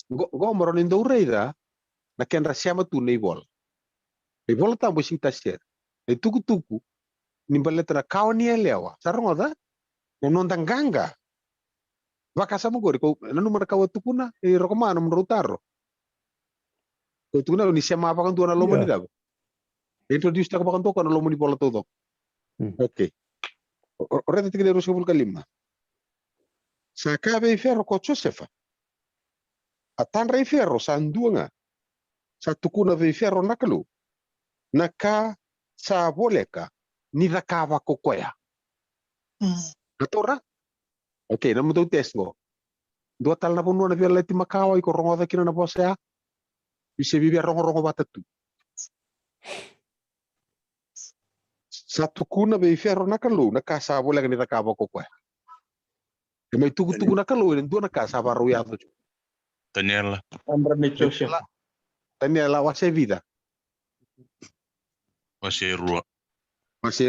A: Go maronin do reida na kenra siama tu neibol. Neibol tambo sing tasir. E tuku nimbaletra kawani elewa. Sarongoda no nondang ganga. Vakasa mo gori ko nanu markawa tukuna e rokomano mrotaro. Ko tukuna ni siama apa kan tuana lomo ni dab. Introduce ta kan to kan lomo ni bola todo. Okay. Orete tikine rosa vulkan 5. Sakabe ferro ko Josefa. Atan rei ferro sanduanga. Sa tukuna ve ferro nakalu. Naka sa boleka ni rakava kokoya. Atora? Okay, namu tu test go. 2 tal na puno na vela ti makawa iko rongo da kina na posea. Bise bibi rongo batatu. Sa tukuna ve ferro nakalu naka sa boleka ni rakava kokoya. May tugu nakalu ni do naka sa baru ya tu.
C: Daniela.
A: Daniela Wase vida. Wase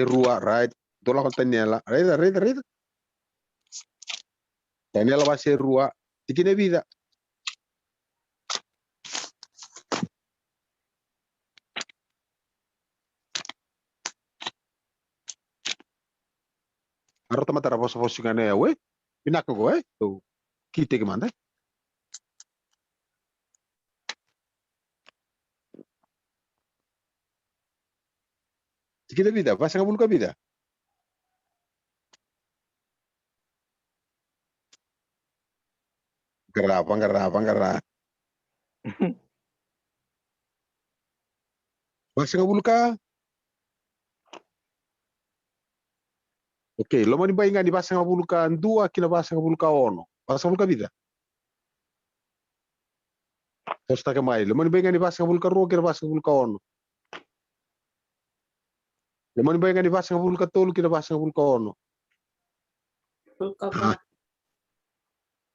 A: rua, right? Dola ko Daniela. Reda. Daniela Wase rua. Tikine vida. Arota matara vosa ngane we. Pinaka go to kite gimana? Kita vida, vas ngabul ka vida. Garapa. Vas ngabul ka. Oke, lo mani bainga di vas ngabul ka dua kina vas ngabul ka ono. Vas ngabul ka vida. Terus tak mai, lo mani bainga di vas ngabul ka ro kina vas ngabul ka ono. Lo mani bainga di vas ngabul ka tolu kina vas ngabul ka ono.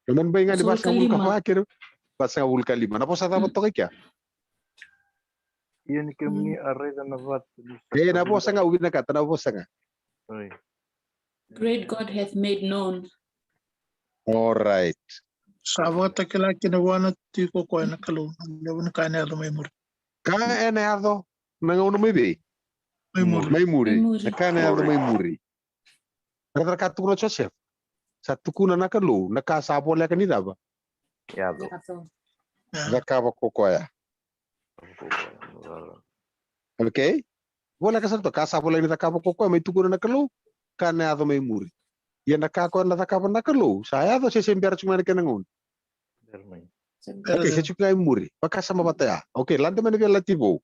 A: Lo mani bainga di vas ngabul ka fakir vas ngabul ka lima. Napo sa dapat to kaya?
B: Iyan kami areda na vat.
A: Napo sa nga uwi na kata napo sa nga.
F: Great God hath made known.
A: All right.
D: Sabata kila kinawana tiko kwa na kalu. Lewan kane ado may muri.
A: Ka enado nangono maybe.
D: May muri.
A: May muri.
F: Muri.
A: Nakana may muri. Kadar katuno Joseph. Sa tukuna na kalu, nakasabo la kanina ba?
B: Yado.
A: Zakaba kokoya. Okay? Wala ka salto kasabo la ni zakaba kokoya may tukuna na kalu, kanado may muri. Yan nakako na zakaba na kalu. Saya do sesember cuma na kanangon. Okay, sa chukay muri. Pakasama bataya. Okay, lande man ni latibo.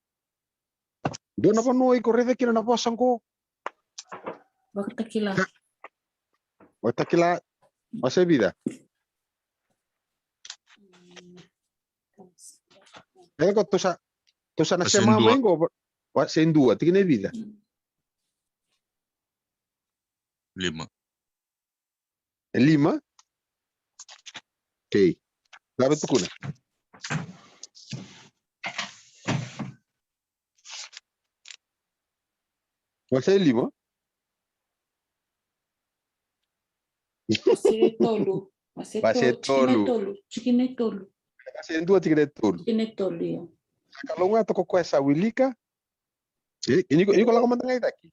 A: Do na panoy ko rede kina na posang ko. Wakatekivu. Wase vida. Ego tosa na sema mengo wase dua tigine vida.
C: 5.
A: 5. Okay. Labi tukuna. Wase 5.
F: Wase tolu. Chikine tolu.
A: Wase 2 tigine tolu.
F: Chikine tolu ya.
A: Kalau nga toko kwa sa wilika. Ini ko lang komandang daki.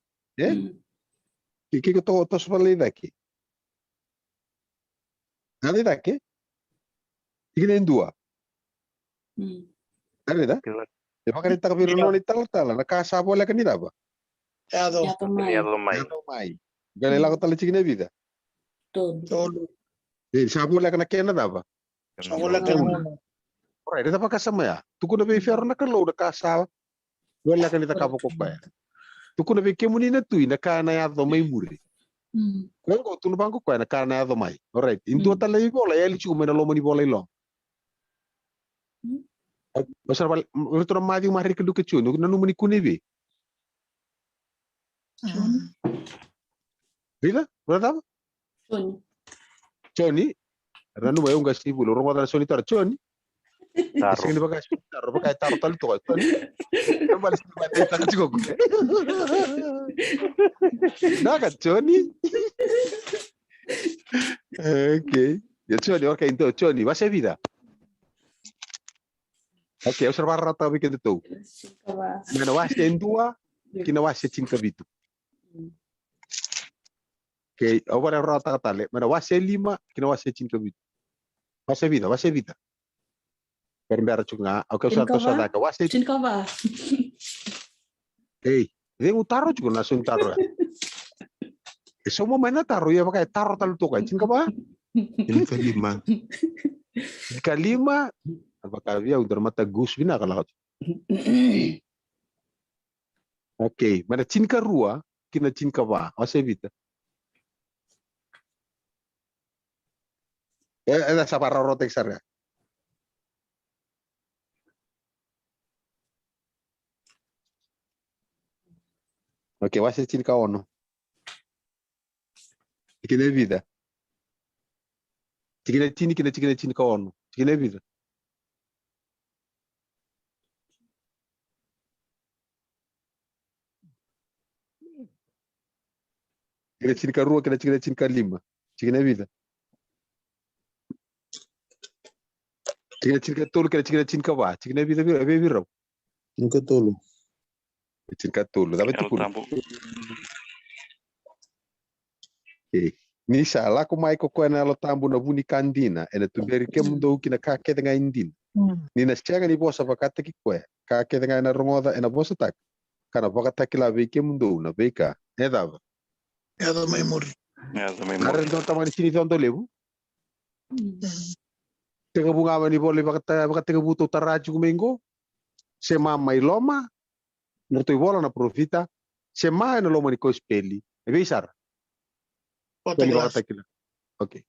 A: Kiki ko to spalay daki. Nani daki? Tigine 2. Nani da? E pakarita ka pero no ni tala nakasabo la kanina ba?
D: Yado.
A: Mai. Galela ko tala tigine vida.
D: Tolu.
A: Sabo la kana kena da ba?
D: Sabula kinawana.
A: Alright, ito pa kasama ya. Tuko na ba i-fair na kalo na kasawa? Wala ka nita kapokok ba ya? Tuko na ba i-kemuni na tuy na kana ya do may muri. Kung ko tunubang ko kwa na kana ya do may. Alright, into tala i bola ya lichu kumena lo mani bola ilo. Basar bal ito na madi mahari ka duke chu, na numani kunibi. Bila? Wala tama? Choni. Ranu ba yung gasi bulo ro madara soni tar choni. Kasi ni bagas taro ba kay taro tal to ko. Ang balis ni batay ta kasi ko. Naka choni. Okay. Ya choni okay into choni Wase vida. Okay, observar rata bi kendo to. Mena Wase en 2 kina Wase 5 bitu. Okay, agora rata katale. Mena Wase 5 kina Wase 5 bitu. Wase vida. Permbera chunga, okay, so da ka Wase.
F: Chinkava.
A: Hey, den utaro juga nasun taro. Eso mo mana taro ya pakai taro tal to ka chinkava.
C: Ini kelima.
A: Kalima apakah dia udah mata gus bina kalau. Okay, mana cinka rua kina chinkava, Wase vida. Ada sapara rotek sarga. Okay, Wase cinka ono. Kina vida. Kina cinka ono. Kina vida. Kina cinka rua, kina cinka 5. Kina vida. Kina cinka tolu, kina cinka ba. Kina vida biro.
C: Cinco tolo.
A: Cinka tolu, tapi tu pun. Ni sala ko mai ko na lo tambu na buni kandina ena tu beri ke mundo kina ka ke nga indin. Ni na siaga ni bosa Vakatekivu ka ke nga na rongoda ena bosa tak. Kana Vakatakila ve ke mundo na veka. Edava.
D: Ela memori.
A: Are ndo tamani sini tondo lebu. Tega bunga mani bole Vakatekivu to taraji kumengo. Se mama iloma. Norto ibola na profita. Se ma ena loma ni ko speli. Veisar. Peli Vakatakila. Okay.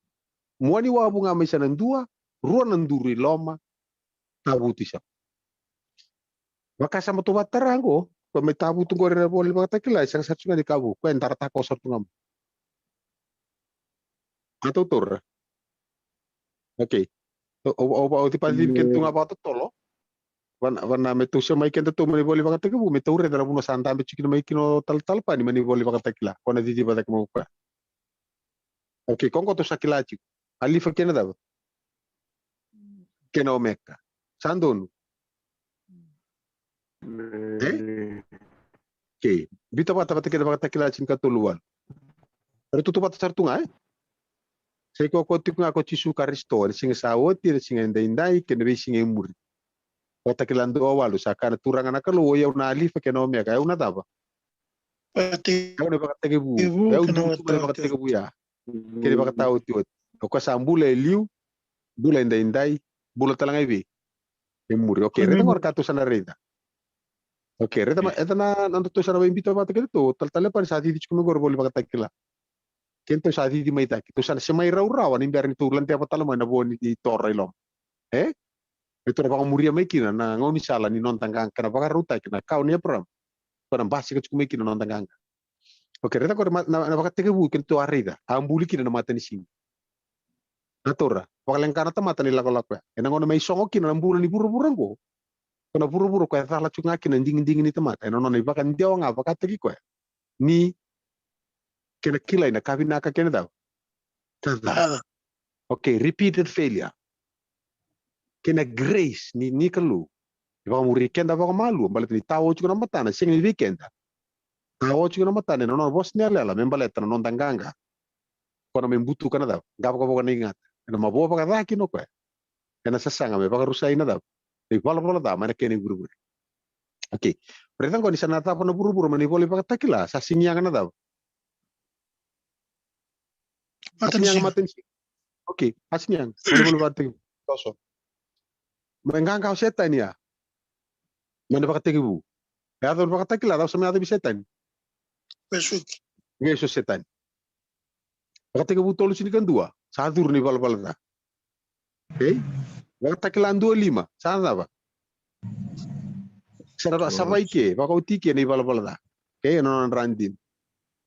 A: Muani wa bunga mesa nandua, rua nanduri loma, tabuti siya. Makasama to batarango, kung may tabuti ko rin na boli Vakatakila, isang satsunga ni kabu, kung tarata ko sa tungam. Ato tur. Okay. O ti palim kentunga ba to tolo? Wana metu siya may kenta to mani boli Vakatakila, may ture na muna santa may chikin may kino tal pa ni mani boli Vakatakila, kung naditi ba tak mo pa. Okay, kung ko to sa kilachi. Alifa kena daw. Kena omeka. Sandon. Okay. Bita bata kena Vakatakila chin katuluan. Pero tutu bata sartunga Sai ko tiku ako chisu karisto singa sawoti singa indai kena be singa muri. Vakatakila ndo walu sakana turanga nakalo ya una alifa kena omeka ya una daba. Kau ne Vakatekivu. Ya undu Vakatekivu ya. Kene Vakatau tiot. Ko sambula liu bula indai bula talanga ibi. Emuri. Okay, reta ngor katu sana reta. Okay, reta na nanto to sana invito bata keto tal par sa di chikume gor boli Vakatakila. Kento sa di mai ta to sana semai raurawa ni berni to lante apa talama na boni di torre ilom. Itu na muria mai kina na ngoni sala ni non tangang kana baka ruta kina kau ni pram. Kana basi ke chikume kina non tangang. Okay, reta gor na Vakatekivu kento arida. Ambuli kina na mata ni sini. Natura, pakalengkana ta mata ni lako-lako. Ena ngono mai songo kina nambura ni buru-burango. Kana buru-buru ko ta la chunga kina ding-ding ni tamata. Ena nono ibakan dia nga Vakatekivu. Ni kena kila ina kabina ka kena daw. Tada. Okay, repeated failure. Kena grace ni kalu. Iba muri kenda ba malu, balit ni tawo chuko na mata na sing ni weekend. Tawo chuko na mata ni nono bos ni ala membalet na non tanganga. Kono membutu kana daw. Gabo ko ni ingat. Ena mabuo pa ka kino ko. Ena sasanga me baka rusay na daw. Ipala da mana kene buru-buru. Okay. Berarti ko ni sana ta na buru-buru mani boli Vakatakila sa sinyang na daw. Sinyang matin. Okay, asinyang. Mani boli Vakatakila. Toso. Mengang kau setan ya. Mani Vakatekivu. Ya do Vakatakila daw sa mga setan.
D: Besok.
A: Ngeso setan. Vakatekivu tolu sini kan dua. Sadur ni bala-bala. Okay? Vakatakila 25. Sana ba? Saraba sabaike, Vakautike ni bala-bala. Okay, non randin.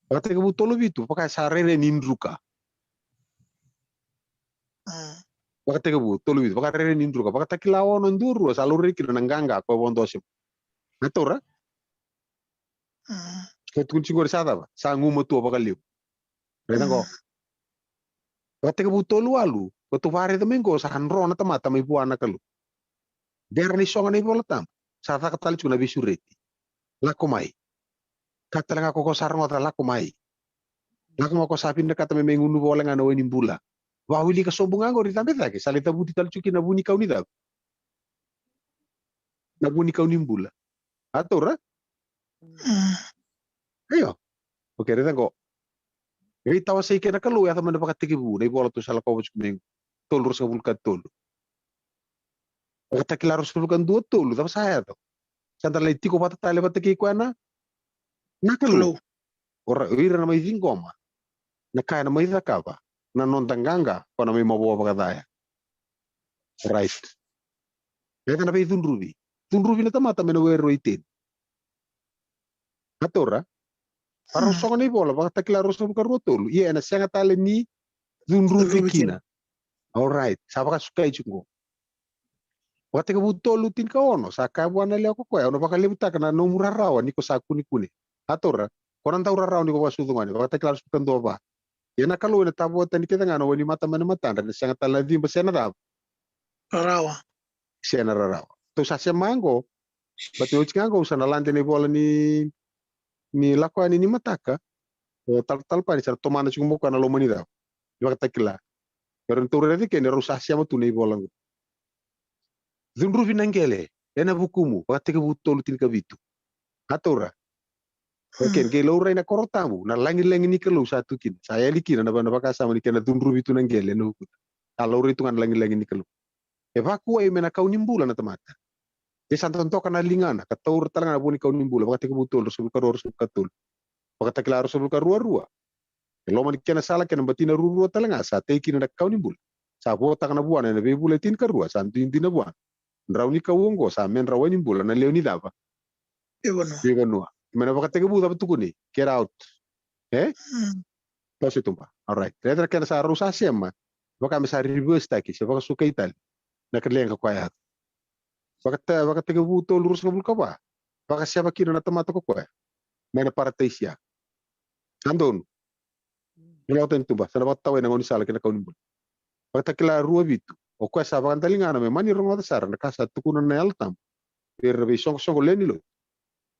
A: Vakatekivu tolu vitu, pakai sarere nindruka. Vakatekivu tolu vitu, pakai sarere nindruka. Vakatakila ono nduru, saluri kina nanganga ko bondosim. Natura? Ketun singor sada ba? Sa ngumo tu pakaliu. Rena ko. Vakatekivu tolu alu, ko fare domingo sa hanro na tamata may buana kalu. Derni songa ni bolatam. Sa takatali chuna bisureti. Lakomai. Katalang ako ko sarang ota lakomai. Lakom ako sapin na kata may ngunu bola nga nawa nimbula. Wawili ka sobong nga rin tamit lagi. Salita buti talchuki na buni kau ni daw. Na buni kau nimbula. Atura? Ayo. Okay, rin ko. Ngay tawa sa ikin na kalu. Yata man na Vakatekivu. Na ibola to sa lakobos kumeng. Tolro sa vulkan tolo. Vakatakila ros vulkan duwa tolo. Tapos saya to. Sandalay tiko patatali Vakatekivu na. Nakalu. Ora ira na may vingoma. Na kaya na may zakaba. Na non tanganga. Kung na may mabuwa pakataya. Right. Kaya na may tunrubi. Tunrubi na tamata may nawero itin. Natura. Parang songa na ibola. Vakatakila ros vulkan tolo. Iya na siya nga tali ni tunrubi kina. Alright. Saba ka sukay chungo. Vakatekivu tolo tin ka ono. Sa kabuan na liya ko kuya. Ono baka libuta ka na nomurarawan. Niko sa kuni-kuni. Atora, koran tahu rarau ni bawa sudu mani, bawa teklar sukan doa ba. Yana kalau ina tabu tani kita ngano wani mata mana mata, dan sangat taladi bersena dah.
D: Rarawa.
A: Sena rarau. Tu sasa mango, batu uci nganggo usana lante ni bola ni lakwa ni mataka. tal pa ni sar tomana chumo kana lo manida Vakatekila pero torere ke ne rusasia mo tunei bolango zunruvi nangele ena bukumu Vakatekivu tolu tin kavitu atora Oke, ke lo reina korotamu na langi ni kalau satu kin saya likin na baka sama ni kena zunruvi tu nangele no kalau itu kan langi ni kalau evaku ai mena kau nimbula na tamata e santo kana lingana ka taur talanga boni kau nimbula Vakatekivu tolu rasul katul Vakatekila rasul karua lo man kena sala kena batina ruru talanga sa te kina kau nimbula sa bo takana buana na be buletin karua sa tintina buana rauni kawongo sa men rawani nimbula na leoni dava Ivanua mena Vakatekivu dapat tukuni get out Pause tumpa alright letra kena sa rusa siama baka mesa reverse taki se baka suka itali na kerlenga kwaya Vakatekivu tolu rus ngabul kawa baka siapa kina na tamata ko kwaya mena parataisia andon Nilautan tumba sana baka tawe na ngoni sala kena kau nimbula Vakatekila rua vitu o kwa sa baka talingana me mani rongo sara na kasa tukuna na altam per be songo leni lo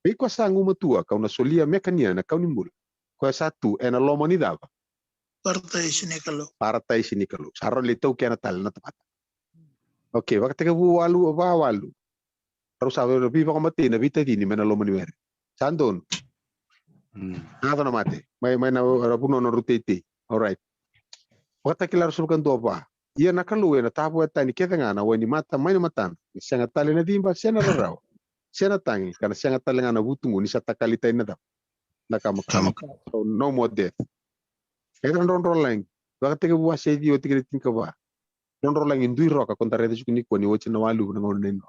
A: be kwa sa nguma tua kau na solia mekania na kau nimbula kwa satu ena lomo ni dava Paratai sini kalau saro litau kena tal na tempat oke Vakatekivu walu harus sabe lebih baka mati na vita dini mena lomo ni mere sandon nada na mate mai na rapuno na rutete alright Vakatekila rasul kan doa ia nakalu na tabu tani ketengana weni mata mai na matan senga tali na dimba sena rarau sena tangi kana senga tali ngana butungu ni sata kalita ina da nakama so no more death etan ron lang Vakatekivu Wase dio tigre tinkaba ron lang indui roka konta rede chukuni ko ni wochi na walu na ngon neno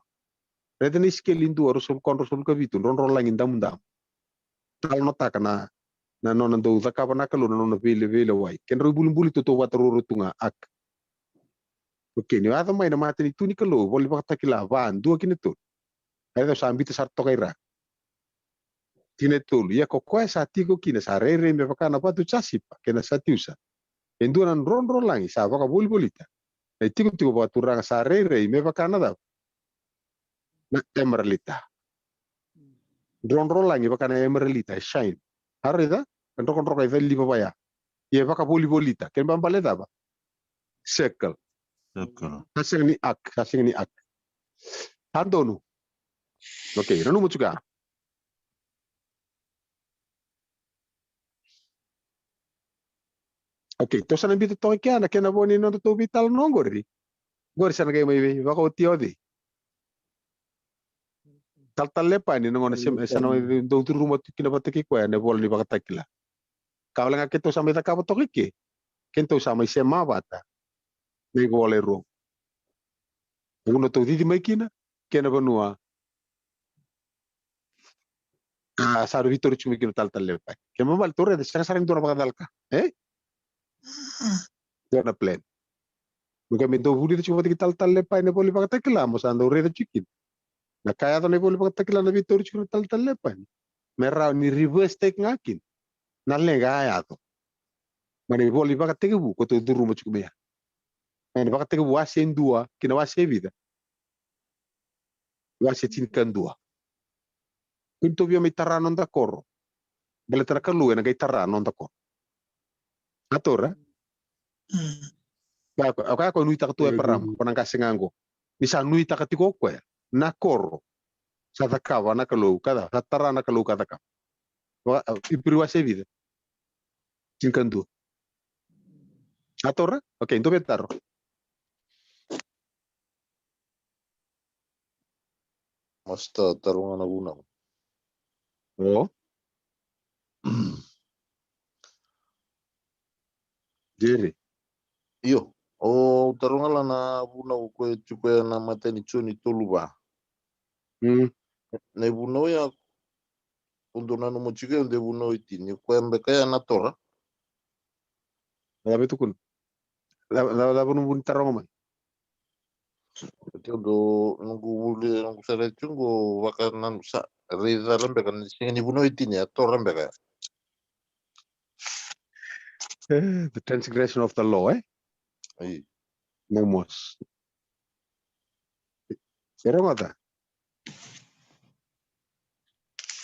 A: rede ni skill indu rasul ka vitu ron lang indam tal nota kana na nona do zakaba nakalu na nona vele wai ken ro bulum to wataro tunga ak oke ni ada mai na mate ni tuni kalo boli Vakatekila van dua kini tu ada sambita sarto kaira kine tolu ya kokwa sa tigo kine sa rere me pakana patu chasipa kena satiusa enduran ron langi sa baka bolita e tigo batu ranga sa rere me pakana da na emeralita ron langi pakana emeralita shine harida kan kai veli babaya ye baka bolita ken bambale da ba circle kasing ni ak handonu oke ranu mo juga Oke, to sana bito to kya na kena boni no to vital no gori. Gori sana kay may baka utiodi. Tal lepa ni ngona sana do tu rumah kina batiki ko ne bol ni Vakatekila. Kawala nga kito sa meta kapo to kike. Kento sa may sema bata. Ni gole ro. Uno to di may kina kena banua. Sa Vitor chumi kina tal lepa. Kema mal torre de sana saring do na bakadalka. Do na plan. Nunca me do vuri de chuma tal lepa ne bol ni Vakatekila mo sa ando re de chikin. Na kaya to ne bol Vakatekila na Vitor chuma tal lepa. Merau ni reverse take ngakin. Nalenga ya to. Mani boli Vakatekivu ko to duru mo chukumya. Mani Vakatekivu Wase ndua kina Wase vida. Wase tinkan dua. Kunto via mitara non da corro. Bele tra kalu na gaitara non da corro. Atora. Ka ko nuita ka tu e param ko nang kasingango. Bisa nuita ka tiko ko na corro. Sa takawa na kalu kada tara na kalu kada ka. Ipri Wase vida. Tinkan dua. Atora. Okay, ndo betaro.
E: Masta tarungan na unang.
A: Oh. Jere.
E: Iyo. O tarungan lang na unang ko chupa na mateni chuni tuluba. Na ibuno ya undo na no chike de buno itini ko embe kaya na tora.
A: Labi tukun. Labi nung tarong man.
E: Ito do nung sa chungo waka nan sa reza lambe kan singa ni buno itini ya tora lambe kaya.
A: The transgression of the law,
E: Ay.
A: No mos. Pero mata.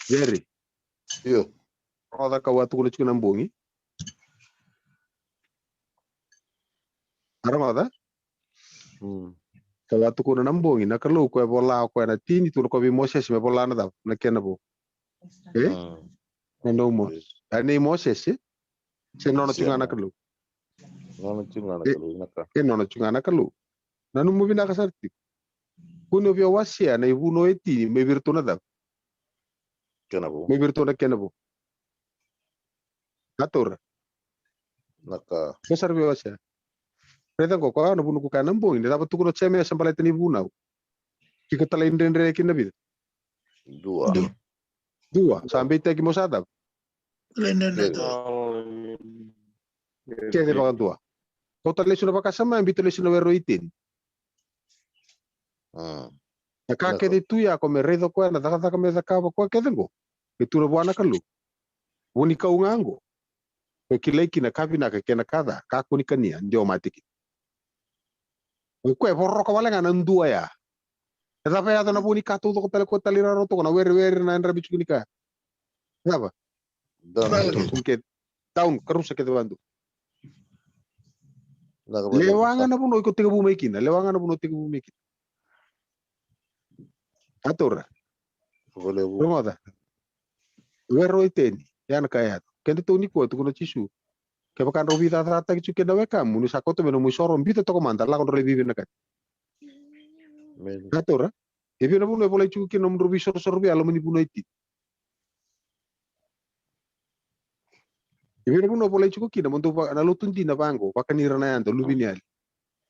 A: Jerry.
E: Iyo.
A: Roda ka watu kulit ko ng bungi. Aramada?
E: Hmm.
A: Kawa tu kuna nambongi na kalu ko bola ko na tini tu ko bi Moses me bola na da na kena bo. Na no mo. Ani Moses se no chunga na kalu.
E: Nono chunga na
A: Eh.
E: kalu naka.
A: No chunga na kalu. Na no mo bina ka sarti. Kuno bi Wase na ibuno eti me virtu na da.
E: Kena bu.
A: Me virtu na kena bo. Atur.
E: Naka.
A: Besar bi Wase. Reda ko ko na bunu ko ka nambongi da tu kuno cheme sambale tani buna. Kika tala indendre kinna bi.
E: Dua.
A: Dua sampai teki mosada. Kede ba dua. Kota lesu na pakasama ambito lesu na wero itin. Naka kede tu ya ko me redo ko na taka me taka ko kede go. Itu na buana kalu. Woni ka ungango. Ko kileki na kabina ka kena kada ka ko ni kania ndio matiki. Ko e borro ko wala ngana ndua ya. Tapi ya na buni ka tu ko tele ko talira roto ko na wer na ndra bichu ni ka. Apa? Mungkin tahun kerus sakit bantu. Lewangan na puno ko tiga bumekin. Lewangan na puno tiga bumekin. Atur. Rumah dah. Wero iteni. Yan kaya. Kende tu ni ko tu kono chisu. Ke bakan robi tata kichu kenda weka munu sakoto meno musorom bita to komanda la kon rebi na kat. Atur. Ebi na puno boleh chu kino robi sorbi alo meni puno iti. Ebi na puno boleh chu kino montu na lutunti na bango bakanira na ando lubiniali.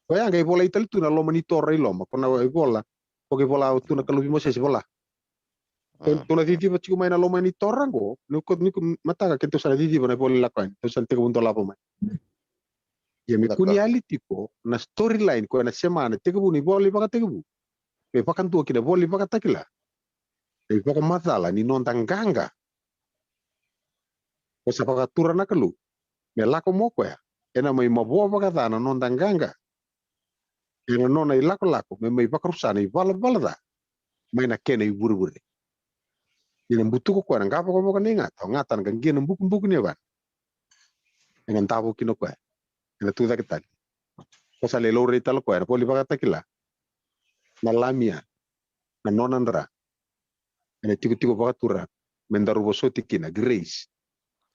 A: Kaya ngai bola ital tu na lo mani torre loma kona bola. Poke bola tu na kalubi mo sesi bola. Tu na titi ba chiku mai na lo mani torre go. Nuko mata ka kento sa titi ba na bola lakuan. Tu sa teko bunto lapo mai. Ya me kuniali tiko na storyline ko na semana teko bu ni bola baka teko bu. Pe pakan tu kina bola baka takila. Pe pakan matala ni non tanganga. Ko sa paka tura na kalu. Me lako mo ko ya. Ena mai mabo baka ta na non tanganga. Ena nona i lako me mai bakarusana i bala da mai na kena i buru ina butuko ko nga pa ko ninga to ngatan kan gena buku ni ban ngan tabo kino ko ina tu kita ko sale lo re tal ko era poli baka takila na lamia na nonandra ina tiku baka tura mendaru bosoti kina grace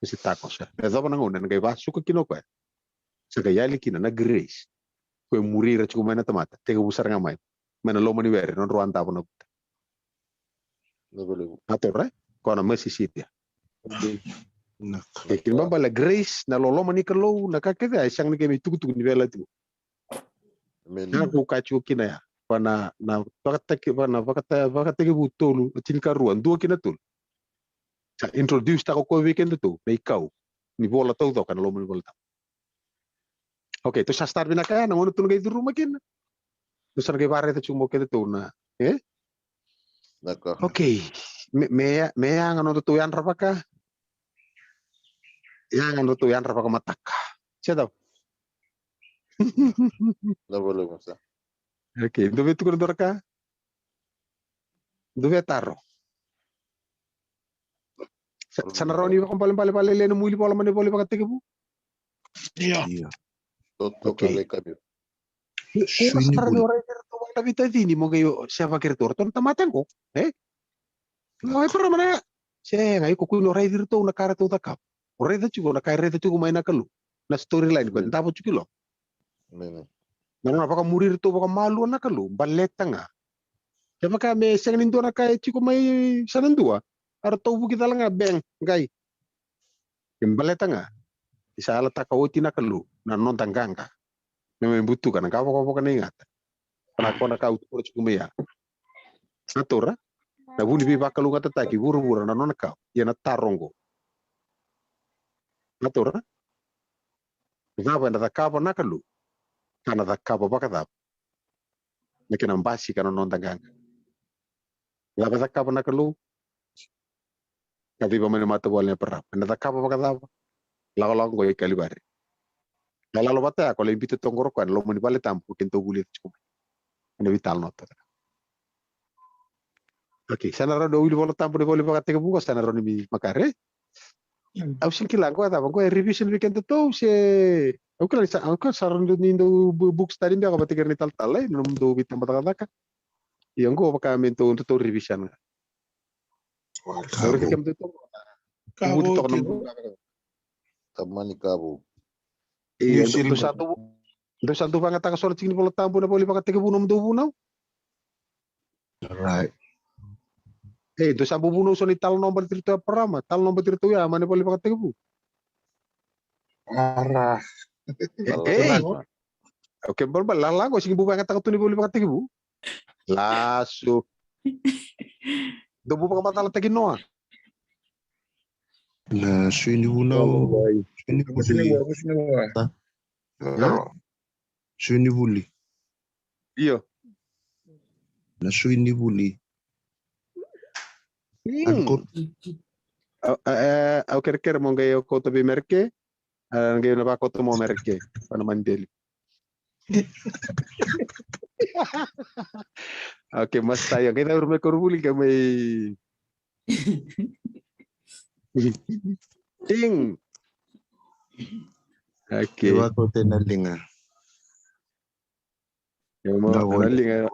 A: si tako sa da ba ngona ngai ba suka kino ko sa yali kina na grace ko murira chiku mai na tamata tega busar ngamai mana lo mani were non ruan tabo na atorre kona Mississippi. Kin bamba la grace na lolo mani kalau na kakete ay sang ni kemi tuku ni bela tu. Na ko kachu kina ya. Pana na Vakatekivu tolu tin karuan dua kina tul. Sa introduce ta ko weekend tu na ikaw ni bola tau kan lo mani bola. Okay, to sa start bina kaya na ngono tu ngai rumah kin. Tu sa ngai bare ta chumo kete tu na. Okay. Me yang ano tu yan rapaka. Yang ano tu yan rapaka mataka. Siya daw.
E: No boleh masa.
A: Okay, dove tu kordor ka? Dove taro? Sana raw ni ko paling le no muli pola mani boli Vakatekivu.
D: Iya.
E: Toto
A: Okay.
E: kali kami.
A: Kung masara do ray kerto wala bita dini mo gayo siya kerto ton tamatan ko. Ay pero mana siya ngayo ko kuno ray dirto na karato ta kap. Ore da chugo na kay ray da chugo may nakalu. Na storyline ko tabo chukilo.
E: Nene.
A: Nana baka murir to baka malu nakalu baleta nga. Siya baka may siyang nindo na kay chugo may sanandua. Aro to kita lang nga beng gay. Baleta nga. Isa ala takawoti nakalu na non tanganga. Na may butu ka na kapo ka na ingat. Panako na kauto ko chugo may Natura, na buni bi bakalu ngata taki buru na nona kau, ya na tarongo. Natura, ngapa na takapa nakalu, kana takapa bakatap. Nakina mbasi kana non tanganga. Ngapa takapa nakalu, kati ba mani mata boleh perap. Na takapa bakatap, lago go ikali bare. Lalo bata ako le bitu tongoro kan lo mani bale tampu kento bulit chukum. Ana vital nota. Okay, sana ro do uli bola tampu de boli Vakatekivu sana ro ni makare. Au singkilang ko ata, ko revision weekend to se. Aku saran nindo books tadi dia ko batikir ni tal-tal num do bitam bataka. Yang ko baka mento to revision. Baru tikem to.
D: Cabo
A: Buti to
D: Tibu.
A: num.
E: Tamani Cabo.
A: Iya, do satu banget tak solat sini polo tampu na poli Vakatekivu num do bunau.
C: Right.
A: Do sambu bunau so ni tal nomor tirto perama, tal nomor tirto ya mane poli Vakatekivu.
C: Arah.
A: Oke, berbal lala ko sing buka kata tuni poli Vakatekivu. Lasu. Do buka mata la tagi noa.
C: Na swini bunau. Swini buli.
A: Iya.
C: Na swini buli.
A: Au kira-kira mau gaya kota bi merke, gaya na kota mau merke, pada mandeli. Oke, mas sayang kita rumah korbuli kami. Ting. Oke.
C: Dewa kota nalinga.
A: Yang mau nalinga.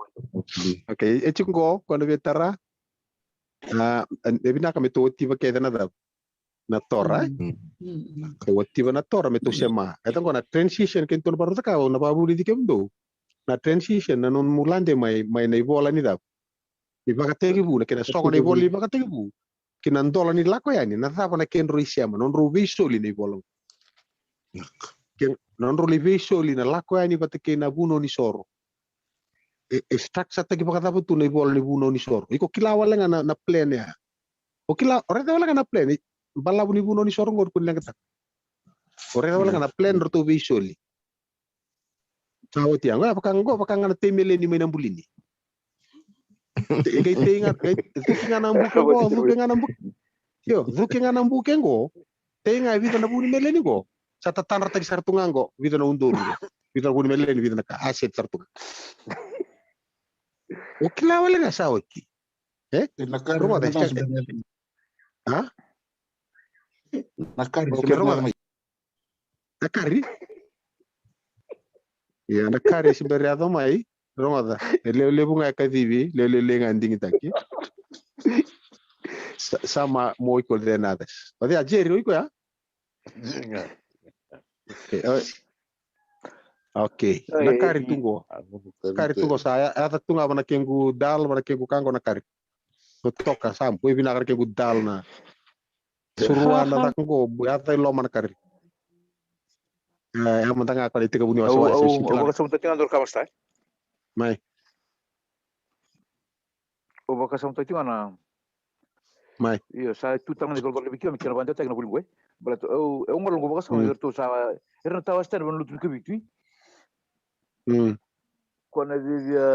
A: Oke, itu kok quando vetara. Devi na kami tu tiba kaya na tora. Tiba na tora metu sema. Ito ko na transition kento na parang ka na babuli di kemdo. Na transition na non mulande may na ibola ni dap. Di Vakatekivu na kina soko na ibola di Vakatekivu. Kinandola ni lako yani na tapa na ken roisiama non rovisoli na ibola. Non rovisoli na lako yani batake na buno ni soro. Structure tagi Vakatekivu tu na ibola ni buno ni soro. Iko kilawala nga na plan ya. O kila oreta wala nga na plan. Balabu ni buno ni soro ngor kun lang kita. Oreta wala nga na plan roto visoli. Tahu tiang, apakah nga na temele ni may nambulini? Kay tinga nambuke go, duke nga nambuke. Yo, duke nga nambuke go. Tinga vida na buni meleni go. Sa tatanra tagi sartungan go, vida na undur go. Vida na buni meleni, vida na ka aset sartungan. O kila wala nga sa oti. Rumah deh. Hah? Oke, rumah. Nakari? Ya, nakari sebenarnya mai. Rumah dah. Lele bunga kadibi, lele nganding taki. Sama mau coordenadas. Tadi ajar itu ya? Oke. Nakari tunggu. Nakari tunggu saya. Ada tunggu apa nak kengu dal, mana kengu kanggo nakari. Toka sampo ibi nakari kengu dal na. Suruan na takgo, ada lo mana nakari. Yang mentang apa itu kebunya
G: wasa. Baka sa mutati nga ndor kamasta.
A: Mai.
G: Baka sa mutati nga na.
A: Mai.
G: Iyo sa tutang ni golgol lebih kira mikir bantu tak na bulgo. Balat ngol ngo baka sa mga to sa erna tawas tan ban lutu kebitui. Ko na vivia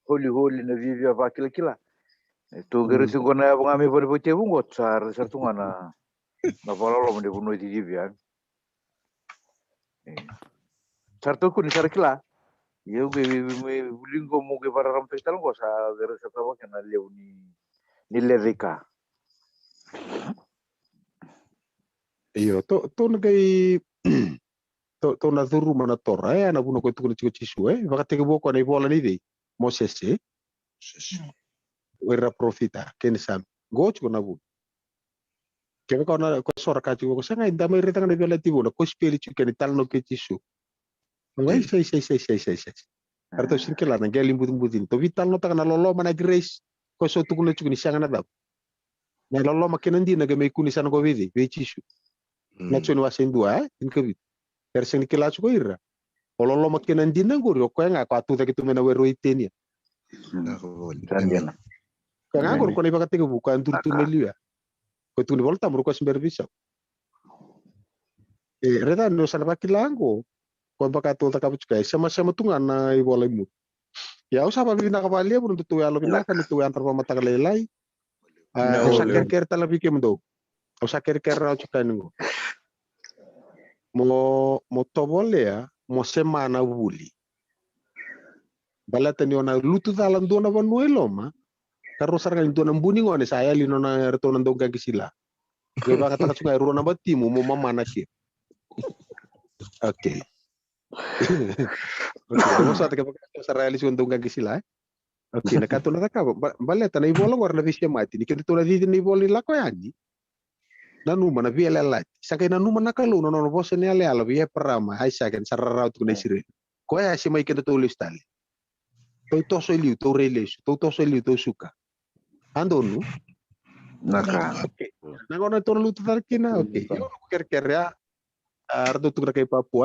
G: holy na vivia vakila. To gerisi ko na ngami pare pote bungot sar sartunga na pololo mo de buno di vivia. Sarto ko ni sarakila. Yo be bulingo mo ke para ram petal ko sa gerisa tawa kana leu ni levika.
A: Iyo, to nagai to na duru mana tora na buno ko tu ko chisu Vakatekivu ko na ibola ni dei Mosese era profita ken sam goch ko na bu kebe ko na ko sora ka ko sanga inda mai retang na bela tibu na ko spiritu ken tal no ke chisu ngai sei arto sirkela na geli mbudin to vital no ta na lolo mana grace ko so tu ko na chukuni sanga na dab na lolo makinandi na ga mai kuni sana ko vidi ve chisu na chuni Wase ndua in ke versen kila ko ira lolo makinandi na go ko nga ko atu ta kitu mena wero itenia Kang angkor ko na Vakatekivu kan turtu melia. Ko tu ni volta mo ko sembervisa. Reda no sana bakilango. Ko bakato ta kapuchka sama-sama tungan na ibola mu. Ya usah babi na kabalia pun tu ya lo bina kan tu antar pamata kalelai. Usah ker talabi kemdo. Usah ker ra chuka ningo. Mo tobole ya mo semana wuli. Balata ni ona lutu dalan dona vanuelo ma. Karo sarang itu nambuni ngone saya lino na reto nandong kaki sila. Gue bakal tak suka ruang nambah timu mau mana sih? Oke. Oke, vamos a tener que realizar un dunga gisila. Oke, nak tu nak kau balik tanah ibu orang warna visi mati. Ni kita tu lagi ni boleh lakukan aja. Nanu mana via lelat. Sakai nanu mana kalau nono bosan ni ale ala via perama. Hai sakai sarara tu kena sirih. Kau ya si mai kita tulis tali. Tau toso liu, tau relis, tau toso liu, tau suka. Ando nu.
G: Naka.
A: Oke. Nang orang tu lu tu tarkina. Oke. Yo ker ya. Ardo tu kena kayak Papua.